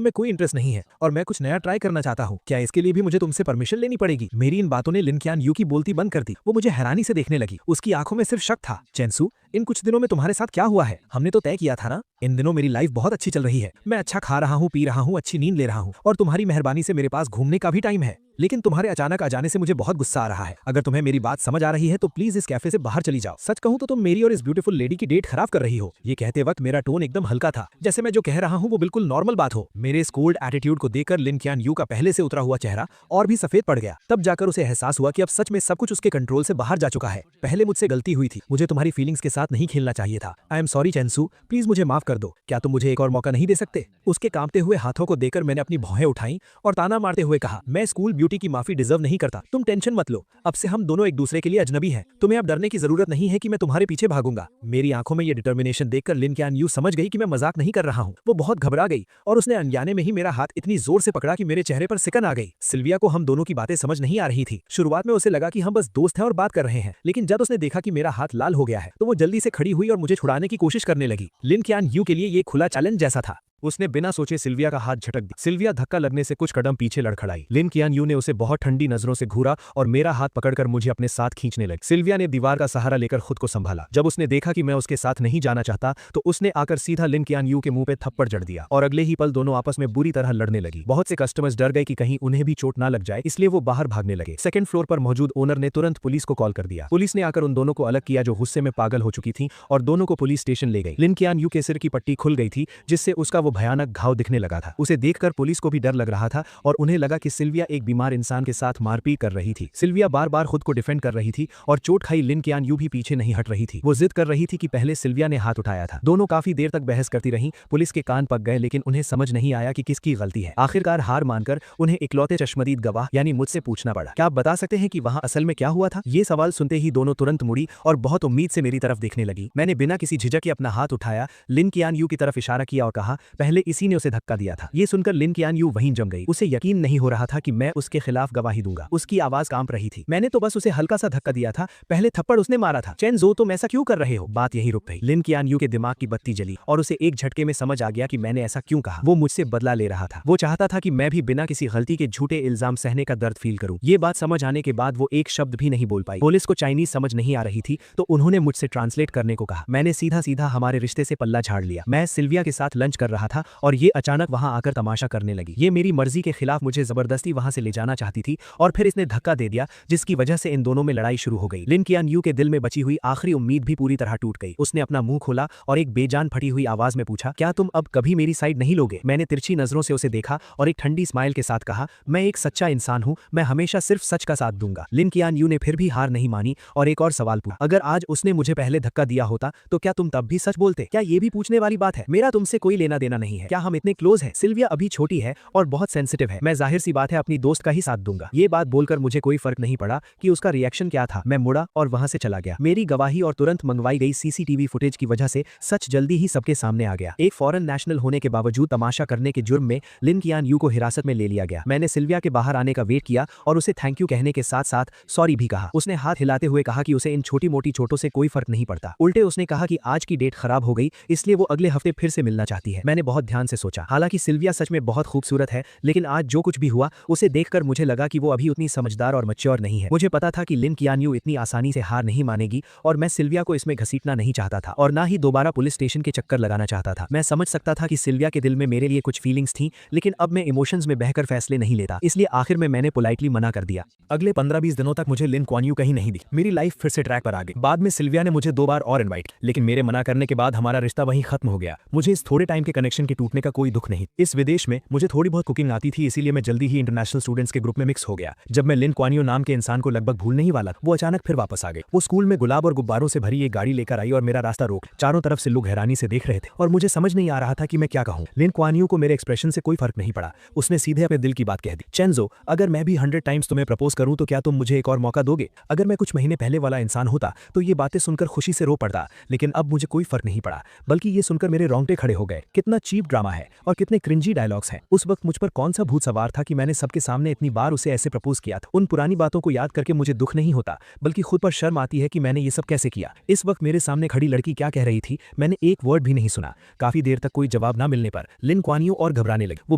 में कोई इंटरेस्ट नहीं है और मैं कुछ नया ट्राई करना चाहता हूँ। क्या इसके लिए भी मुझे तुमसे परमिशन लेनी पड़ेगी? मेरी इन बातों ने लिन कियान यू की बोलती बंद कर दी। वो मुझे हैरानी से देखने लगी। उसकी आंखों में सिर्फ शक था। चेंसू, इन कुछ दिनों में तुम्हारे साथ क्या हुआ है? हमने तो तय किया था ना। इन दिनों मेरी लाइफ बहुत अच्छी चल रही है। मैं अच्छा खा रहा हूँ, पी रहा हूँ, अच्छी नींद ले रहा हूँ और तुम्हारी मेहरबानी से मेरे पास घूमने का भी टाइम है। लेकिन तुम्हारे अचानक आ जाने से मुझे बहुत गुस्सा आ रहा है। अगर तुम्हें मेरी बात समझ आ रही है तो प्लीज इस कैफे से बाहर चली जाओ। सच कहूं तो तुम मेरी और इस ब्यूटीफुल लेडी की डेट खराब कर रही हो। ये कहते वक्त मेरा टोन एकदम हल्का था, जैसे मैं जो कह रहा हूँ वो बिल्कुल नॉर्मल बात हो। मेरे इस कोल्ड एटीट्यूड को देखकर लिन कियान यू का पहले से उतरा हुआ चेहरा और भी सफेद पड़ गया। तब जाकर उसे एहसास हुआ कि अब सच में सब कुछ उसके कंट्रोल से बाहर जा चुका है। पहले मुझसे गलती हुई थी। मुझे तुम्हारी फीलिंग्स के साथ नहीं खेलना चाहिए था। आई एम सॉरी चेंसू, प्लीज मुझे माफ कर दो। क्या तुम मुझे एक और मौका नहीं दे सकते? उसके कांपते हुए हाथों को देखकर मैंने अपनी भौहें उठाई और ताना मारते हुए कहा, मैं स्कूल ब्यूटी की माफी डिजर्व नहीं करता। तुम टेंशन मत लो, अब से हम दोनों एक दूसरे के लिए अजनबी हैं। तुम्हें अब डरने की जरूरत नहीं है कि मैं तुम्हारे पीछे भागूंगा। मेरी आंखों में ये डिटर्मिनेशन देखकर लिन कियान यू समझ गई कि मैं मजाक नहीं कर रहा हूँ। वो बहुत घबरा गई और उसने अनजाने में ही मेरा हाथ इतनी जोर से पकड़ा कि मेरे चेहरे पर सिकन आ गई। सिल्विया को हम दोनों की बातें समझ नहीं आ रही थी। शुरुआत में उसे लगा कि हम बस दोस्त हैं और बात कर रहे हैं, लेकिन जब उसने देखा कि मेरा हाथ लाल हो गया है तो वो जल्दी से खड़ी हुई और मुझे छुड़ाने की कोशिश करने लगी। लिन कियान यू के लिए ये खुला चैलेंज जैसा था। उसने बिना सोचे सिल्विया का हाथ झटक दिया। सिल्विया धक्का लगने से कुछ कदम पीछे लड़खड़ाई। लिन कियान यू ने उसे बहुत ठंडी नजरों से घूरा और मेरा हाथ पकड़कर मुझे अपने साथ खींचने लगी। सिल्विया ने दीवार का सहारा लेकर खुद को संभाला। जब उसने देखा कि मैं उसके साथ नहीं जाना चाहता तो उसने आकर सीधा लिन कियान यू के मुंह पे थप्पड़ जड़ दिया और अगले ही पल दोनों आपस में बुरी तरह लड़ने लगी। बहुत से कस्टमर्स डर गए कि कहीं उन्हें भी चोट ना लग जाए, इसलिए वो बाहर भागने लगे। सेकंड फ्लोर पर मौजूद ओनर ने तुरंत पुलिस को कॉल कर दिया। पुलिस ने आकर उन दोनों को अलग किया जो गुस्से में पागल हो चुकी थी और दोनों को पुलिस स्टेशन ले गई। लिन कियान यू के सिर की पट्टी खुल गई थी जिससे उसका वो भयानक घाव दिखने लगा था। उसे देखकर पुलिस को भी डर लग रहा था और उन्हें लगा कि सिल्विया एक बीमार इंसान के साथ मारपीट कर रही थी। सिल्विया बार बार खुद को डिफेंड कर रही थी और चोट खाई लिन कियान यू भी पीछे नहीं हट रही थी। वो जिद कर रही थी कि पहले सिल्विया ने हाथ उठाया था। दोनों काफी देर तक बहस करती रहीं। पुलिस के कान पक गए लेकिन उन्हें समझ नहीं आया कि किसकी गलती है। आखिरकार हार मानकर उन्हें इकलौते चश्मदीद गवाह यानी मुझसे पूछना पड़ा, क्या आप बता सकते हैं कि वहां असल में क्या हुआ था? ये सवाल सुनते ही दोनों तुरंत मुड़ी और बहुत उम्मीद से मेरी तरफ देखने लगी। मैंने बिना किसी झिझक के अपना हाथ उठाया, लिन कियान यू की तरफ इशारा किया और कहा, पहले इसी ने उसे धक्का दिया था। ये सुनकर लिन कियान यू वहीं जम गई। उसे यकीन नहीं हो रहा था कि मैं उसके खिलाफ गवाही दूंगा। उसकी आवाज कांप रही थी। मैंने तो बस उसे हल्का सा धक्का दिया था, पहले थप्पड़ उसने मारा था। चेनजो, तुम ऐसा क्यों कर रहे हो? बात यही रुक गई। लिन कियान यू के दिमाग की बत्ती जली और उसे एक झटके में समझ आ गया कि मैंने ऐसा क्यों कहा। वो मुझसे बदला ले रहा था। वो चाहता था कि मैं भी बिना किसी गलती के झूठे इल्जाम सहने का दर्द फील करूं। ये बात समझ आने के बाद वो एक शब्द भी नहीं बोल पाई। पुलिस को चाइनीज समझ नहीं आ रही थी तो उन्होंने मुझसे ट्रांसलेट करने को कहा। मैंने सीधा सीधा हमारे रिश्ते से पल्ला झाड़ लिया। मैं सिल्विया के साथ लंच कर रहा था और ये अचानक वहां आकर तमाशा करने लगी। ये मेरी मर्जी के खिलाफ मुझे जबरदस्ती वहां से ले जाना चाहती थी और फिर इसने धक्का दे दिया, जिसकी वजह से इन दोनों में लड़ाई शुरू हो गई। लिन कियान यू के दिल में बची हुई आखिरी उम्मीद भी पूरी तरह टूट गई। उसने अपना मुंह खोला और एक बेजान फटी हुई आवाज में पूछा, क्या तुम अब कभी मेरी साइड नहीं लोगे? मैंने तिरछी नजरों से उसे देखा और एक ठंडी स्माइल के साथ कहा, मैं एक सच्चा इंसान हूं, मैं हमेशा सिर्फ सच का साथ दूंगा। लिन कियान यू ने फिर भी हार नहीं मानी और एक और सवाल पूछा, अगर आज उसने मुझे पहले धक्का दिया होता तो क्या तुम तब भी सच बोलते? क्या ये भी पूछने वाली बात है? मेरा तुमसे कोई लेना देना नहीं है। क्या हम इतने क्लोज हैं? सिल्विया अभी छोटी है और बहुत सेंसिटिव है। मैं जाहिर सी बात है अपनी दोस्त का ही साथ दूंगा। ये बात बोलकर मुझे कोई फर्क नहीं पड़ा कि उसका रिएक्शन क्या था। मैं मुड़ा और वहां से चला गया। मेरी गवाही और तुरंत मंगवाई गई सीसीटीवी फुटेज की वजह से सच जल्दी ही सबके सामने आ गया। एक फॉरेन नेशनल होने के बावजूद तमाशा करने के जुर्म में लिन कियान यू को हिरासत में ले लिया गया। मैंने सिल्विया के बाहर आने का वेट किया और उसे थैंक यू कहने के साथ साथ सॉरी भी कहा। उसने हाथ हिलाते हुए कहा कि उसे इन छोटी मोटी चोटों से कोई फर्क नहीं पड़ता। उल्टे उसने कहा कि आज की डेट खराब हो गई, इसलिए वो अगले हफ्ते फिर से मिलना चाहती है। मैंने बहुत ध्यान से सोचा। हालांकि सिल्विया सच में बहुत खूबसूरत है, लेकिन आज जो कुछ भी हुआ उसे देखकर मुझे लगा कि वो अभी उतनी समझदार और मैच्योर नहीं है। मुझे पता था कि लिन कियान यू इतनी आसानी से हार नहीं मानेगी और मैं सिल्विया को इसमें घसीटना नहीं चाहता था और ना ही दोबारा पुलिस स्टेशन के चक्कर लगाना चाहता था। मैं समझ सकता था कि सिल्विया के दिल में मेरे लिए कुछ फीलिंग्स थी, लेकिन अब मैं इमोशंस में बहकर फैसले नहीं लेता, इसलिए आखिर में मैंने पोलाइटली मना कर दिया। अगले 15-20 दिनों तक मुझे लिन क्वान यू कहीं नहीं दिखी। मेरी लाइफ फिर से ट्रैक पर आ गई। बाद में सिल्विया ने मुझे 2 बार और इनवाइट, लेकिन मेरे मना करने के बाद हमारा रिश्ता वहीं खत्म हो गया। मुझे इस थोड़े टाइम के कनेक्शन के टूटने का कोई दुख नहीं। इस विदेश में मुझे थोड़ी बहुत कुकिंग आती थी, इसीलिए मैं जल्दी ही इंटरनेशनल स्टूडेंट्स के ग्रुप में मिक्स हो गया। जब मैं लिन क्वान यू नाम के इंसान को लगभग भूलने ही वाला, वो अचानक फिर वापस आ गए। वो स्कूल में गुलाब और गुब्बारों से भरी एक गाड़ी लेकर आई और मेरा रास्ता रोक। चारों तरफ से लोग हैरानी से देख रहे थे और मुझे समझ नहीं आ रहा था कि मैं क्या कहूं। लिन क्वान यू को मेरे एक्सप्रेशन से कोई फर्क नहीं पड़ा। उसने सीधे अपने दिल की बात कह दी, चेनजो, अगर मैं भी 100 टाइम्स तुम्हें प्रपोज करूं तो क्या तुम मुझे एक और मौका दोगे? अगर मैं कुछ महीने पहले वाला इंसान होता तो ये बातें सुनकर खुशी से रो पड़ता, लेकिन अब मुझे कोई फर्क नहीं पड़ा, बल्कि ये सुनकर मेरे रोंगटे खड़े हो गए। कितना चीप ड्रामा है और कितने क्रिंजी डायलॉग्स हैं। उस वक्त मुझ पर कौन सा भूत सवार था कि मैंने सबके सामने इतनी बार उसे ऐसे प्रपोज किया था। उन पुरानी बातों को याद करके मुझे दुख नहीं होता, बल्कि खुद पर शर्म आती है कि मैंने ये सब कैसे किया। इस वक्त मेरे सामने खड़ी लड़की क्या कह रही थी, मैंने एक वर्ड भी नहीं सुना। काफी देर तक कोई जवाब ना मिलने पर लिन क्वान यू और घबराने लगी। वो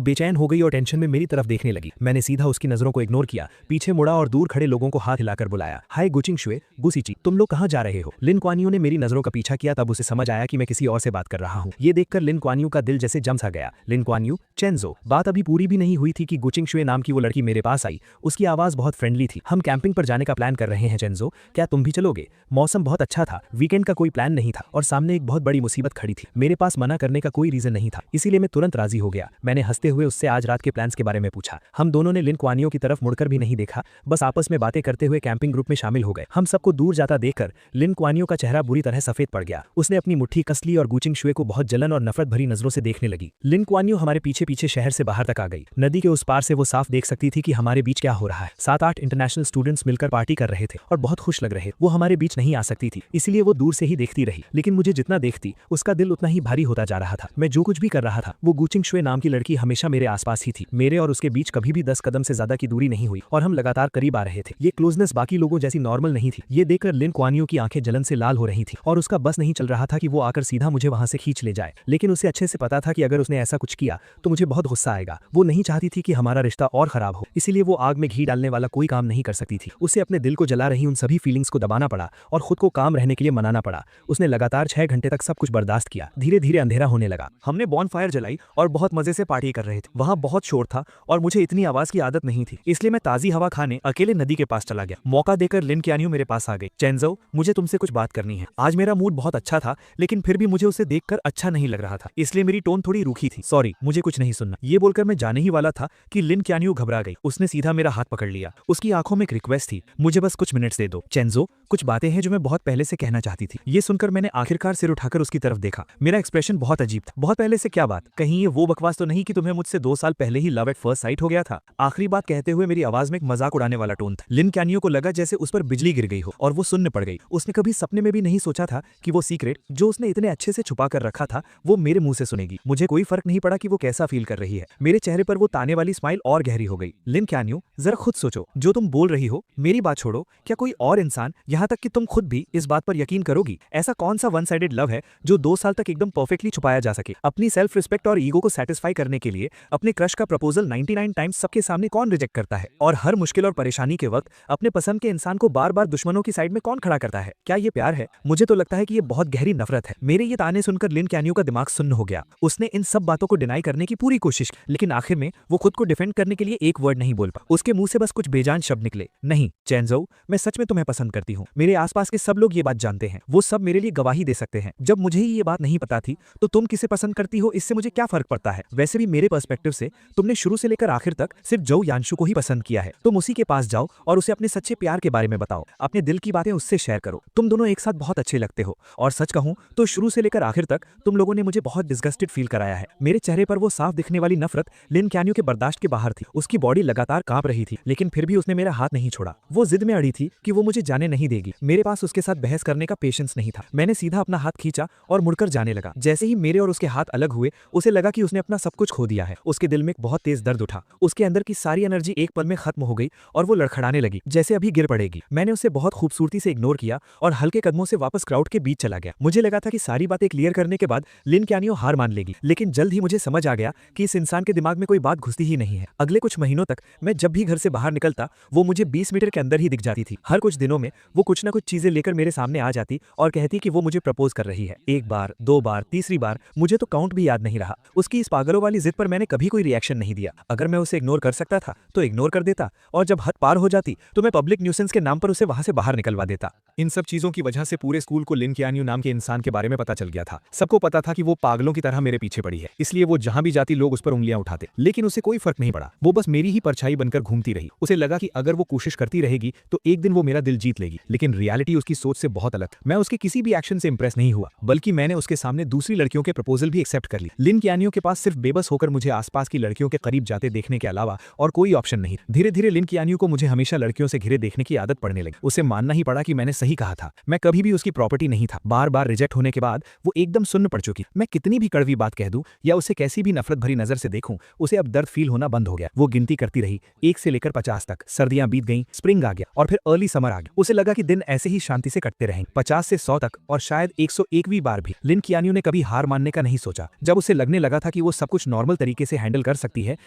बेचैन हो गई और टेंशन में मेरी तरफ देखने लगी। मैंने सीधा उसकी नजरों को इग्नोर किया, पीछे मुड़ा और दूर खड़े लोगों को हाथ हिलाकर बुलाया, हाय गुचिंग शुए, गुसीची, तुम लोग कहाँ जा रहे हो? लिन क्वान यू ने मेरी नजरों का पीछा किया, तब उसे समझ आया कि मैं किसी और से बात कर रहा हूँ। ये देखकर लिन क्वान यू का दिल जैसे जम सा गया। लिन क्वान यू, चेनजो। बात अभी पूरी भी नहीं हुई थी कि गुचिंग शुए नाम की वो लड़की मेरे पास आई। उसकी आवाज बहुत फ्रेंडली थी। हम कैंपिंग पर जाने का प्लान कर रहे हैं चेनजो, क्या तुम भी चलोगे? मौसम बहुत अच्छा था, वीकेंड का कोई प्लान नहीं था और सामने एक बहुत बड़ी मुसीबत खड़ी थी। मेरे पास मना करने का कोई रीजन नहीं था, इसीलिए मैं तुरंत राजी हो गया। मैंने हंसते हुए उससे आज रात के प्लान्स के बारे में पूछा। हम दोनों ने लिन क्वान यू की तरफ मुड़कर भी नहीं देखा, बस आपस में बातें करते हुए कैंपिंग ग्रुप में शामिल हो गए। हम सबको दूर जाता देखकर लिन क्वान यू का चेहरा बुरी तरह सफेद पड़ गया। उसने अपनी मुट्ठी कस ली और गुचिंग शुए को बहुत जलन और नफरत भरी नजरों से देखने लगी। लिन क्वान यू हमारे पीछे पीछे शहर से बाहर तक आ गई। नदी के उस पार से वो साफ देख सकती थी कि हमारे बीच क्या हो रहा है। 7-8 इंटरनेशनल स्टूडेंट्स मिलकर पार्टी कर रहे थे और बहुत खुश लग रहे। वो हमारे बीच नहीं आ सकती थी, इसलिए वो दूर से ही देखती रही, लेकिन मुझे जितना देखती उसका दिल उतना ही भारी होता जा रहा था। मैं जो कुछ भी कर रहा था, वो गुचिंग शुए नाम की लड़की हमेशा मेरे आसपास ही थी। मेरे और उसके बीच कभी भी 10 कदम से ज्यादा की दूरी नहीं हुई और हम लगातार करीब आ रहे थे। ये क्लोजनेस बाकी लोगों जैसी नॉर्मल नहीं थी। ये देखकर लिन क्वान यू की आंखें जलन से लाल हो रही थी और उसका बस नहीं चल रहा था कि वो आकर सीधा मुझे वहां से खींच ले जाए, लेकिन उसे अच्छे से पता था कि अगर उसने ऐसा कुछ किया तो मुझे बहुत गुस्सा आएगा। वो नहीं चाहती थी कि हमारा रिश्ता और खराब हो, इसीलिए वो आग में घी डालने वाला कोई काम नहीं कर सकती थी। उसे अपने दिल को जला रही उन सभी फीलिंग्स को दबाना पड़ा और खुद को काम रहने के लिए मनाना पड़ा। उसने लगातार 6 घंटे तक सब कुछ बर्दाश्त किया। धीरे धीरे अंधेरा होने लगा। हमने बॉनफायर जलाई और बहुत मजे से पार्टी कर रहे थे। वहां बहुत शोर था और मुझे इतनी आवाज की आदत नहीं थी, इसलिए मैं ताजी हवा खाने अकेले नदी के पास चला गया। मौका देकर लिन क्यान यू मेरे पास आ गई। चेनजो, मुझे तुमसे कुछ बात करनी है। आज मेरा मूड बहुत अच्छा था, लेकिन फिर भी मुझे उसे देखकर अच्छा नहीं लग रहा था, इसलिए मेरी टोन थोड़ी रूखी थी। सॉरी, मुझे कुछ नहीं सुनना। ये बोलकर मैं जाने ही वाला था कि लिन क्यान यू घबरा गई। उसने सीधा मेरा हाथ पकड़ लिया। उसकी आंखों में एक रिक्वेस्ट थी, मुझे बस कुछ मिनट्स दे दो। चेनजो, कुछ बातें हैं जो मैं बहुत पहले से कहना चाहती थी। ये सुनकर मैंने आखिरकार सिर उठाकर उसकी तरफ देखा। मेरा एक्सप्रेशन बहुत अजीब था। बहुत पहले से क्या बात? कहीं ये वो बकवास तो नहीं कि तुम्हें मुझसे 2 साल पहले ही लव एट फर्स्ट साइट हो गया था? आखिरी बात कहते हुए मेरी आवाज में एक मजाक उड़ाने वाला टोन था। लिन क्यान यू को लगा जैसे उस पर बिजली गिर गई हो और वो सुन्न पड़ गई। उसने कभी सपने में भी नहीं सोचा था कि वो सीक्रेट जो उसने इतने अच्छे से छुपा कर रखा था वो मेरे मुंह से सुनेगी। लगी। मुझे कोई फर्क नहीं पड़ा कि वो कैसा फील कर रही है। मेरे चेहरे पर वो ताने वाली स्माइल और गहरी हो गई। लिन कैन्यू, जरा खुद सोचो, जो तुम बोल रही हो, मेरी बात छोड़ो, क्या कोई और इंसान, यहाँ तक कि तुम खुद भी इस बात पर यकीन करोगी? ऐसा कौन सा वन साइडेड लव है जो 2 साल तक एकदम परफेक्टली छुपाया जा सके? अपनी सेल्फ रिस्पेक्ट और ईगो को सेटिस्फाई करने के लिए अपने क्रश का प्रपोजल 99 टाइम्स सबके सामने कौन रिजेक्ट करता है? और हर मुश्किल और परेशानी के वक्त अपने पसंद के इंसान को बार बार दुश्मनों की साइड में कौन खड़ा करता है? क्या ये प्यार है? मुझे तो लगता है कि ये बहुत गहरी नफरत है। मेरे ये ताने सुनकर लिन कैन्यू का दिमाग सुन्न हो गया। उसने इन सब बातों को डिनाई करने की पूरी कोशिश की, लेकिन आखिर में वो खुद को डिफेंड करने के लिए एक वर्ड नहीं बोल पा। उसके मुंह से बस कुछ बेजान शब्द निकले, नहीं चैनजोउ, मैं सच में तुम्हें पसंद करती हूँ। मेरे आसपास के सब लोग ये बात जानते हैं, वो सब मेरे लिए गवाही दे सकते हैं। जब मुझे ही ये बात नहीं पता थी तो तुम किसे पसंद करती हो इससे मुझे क्या फर्क पड़ता है? वैसे भी मेरे पर्सपेक्टिव से तुमने शुरू से लेकर आखिर तक सिर्फ जोउ यानशु को ही पसंद किया है। तुम उसी के पास जाओ और उसे अपने सच्चे प्यार के बारे में बताओ, अपने दिल की बातें उससे शेयर करो। तुम दोनों एक साथ बहुत अच्छे लगते हो, और सच कहूं तो शुरू से लेकर आखिर तक तुम लोगों ने मुझे बहुत डिस्गस्टेड फील कराया है। मेरे चेहरे पर वो साफ दिखने वाली नफरत लिन कैन्यू के बर्दाश्त के बाहर थी। उसकी बॉडी लगातार कांप रही थी, लेकिन फिर भी उसने मेरा हाथ नहीं छोड़ा। वो जिद में अड़ी थी कि वो मुझे जाने नहीं देगी। मेरे पास उसके साथ बहस करने का पेशेंस नहीं था। मैंने सीधा अपना हाथ खींचा और मुड़कर जाने लगा। जैसे ही मेरे और उसके हाथ अलग हुए, उसे लगा कि उसने अपना सब कुछ खो दिया है। उसके दिल में बहुत तेज दर्द उठा। उसके अंदर की सारी एनर्जी एक पल में खत्म हो गई और वो लड़खड़ाने लगी, जैसे अभी गिर पड़ेगी। मैंने उसे बहुत खूबसूरती से इग्नोर किया और हल्के कदमों से वापस क्राउड के बीच चला गया। मुझे लगा था कि सारी बातें क्लियर करने के बाद लिन कैन्यू हार मान लेगी, लेकिन जल्द ही मुझे समझ आ गया कि इस इंसान के दिमाग में कोई बात घुसती ही नहीं है। अगले कुछ महीनों तक मैं जब भी घर से बाहर निकलता, वो मुझे 20 मीटर के अंदर ही दिख जाती थी। हर कुछ दिनों में वो कुछ ना कुछ चीजें लेकर मेरे सामने आ जाती और कहती कि वो मुझे प्रपोज कर रही है। एक बार, 2 बार, तीसरी बार, मुझे तो काउंट भी याद नहीं रहा। उसकी इस पागलों वाली जिद पर मैंने कभी कोई रिएक्शन नहीं दिया। अगर मैं उसे इग्नोर कर सकता था तो इग्नोर कर देता, और जब हद पार हो जाती तो मैं पब्लिक न्यूसेंस के नाम पर उसे वहां से बाहर निकलवा देता। इन सब चीजों की वजह से पूरे स्कूल को लिन कैन्यू नाम के इंसान के बारे में पता चल गया था। सबको पता था कि वो पागलों की तरह मेरे पीछे पड़ी है, इसलिए वो जहां भी जाती लोग उस पर उंगलियां उठाते, लेकिन उसे कोई फर्क नहीं पड़ा। वो बस मेरी ही परछाई बनकर घूमती रही। उसे लगा कि अगर वो कोशिश करती रहेगी तो एक दिन वो मेरा दिल जीत लेगी, लेकिन रियलिटी उसकी सोच से बहुत अलग। मैं उसके किसी भी एक्शन से इंप्रेस नहीं हुआ, बल्कि मैंने उसके सामने दूसरी लड़कियों के प्रपोजल भी एक्सेप्ट कर ली। लिन कैन्यू के पास सिर्फ बेबस होकर मुझे आसपास की लड़कियों के करीब जाते देखने के अलावा और कोई ऑप्शन नहीं। धीरे धीरे लिन कैन्यू को मुझे हमेशा लड़कियों से घिरे देखने की आदत पड़ने लगी। उसे मानना ही पड़ा कि मैंने सही कहा था। मैं कभी भी उसकी प्रॉपर्टी नहीं था। बार बार रिजेक्ट होने के बाद वो एकदम सुन्न पड़ चुकी। मैं कितनी भी कड़वी बात कह दूं या उसे कैसी भी नफरत भरी नजर से देखूं, उसे अब दर्द फील होना बंद हो गया। वो गिनती करती रही, 1 से लेकर 50 तक। सर्दियां बीत गईं, स्प्रिंग आ गया और फिर अर्ली समर आ गया। उसे लगा कि दिन ऐसे ही शांति से कटते रहेंगे, 50 से 100 तक, और शायद 101वीं बार भी। लिन कैन्यू ने कभी हार मानने का नहीं सोचा। जब उसे लगने लगा था कि वो सब कुछ नॉर्मल तरीके से हैंडल कर सकती है,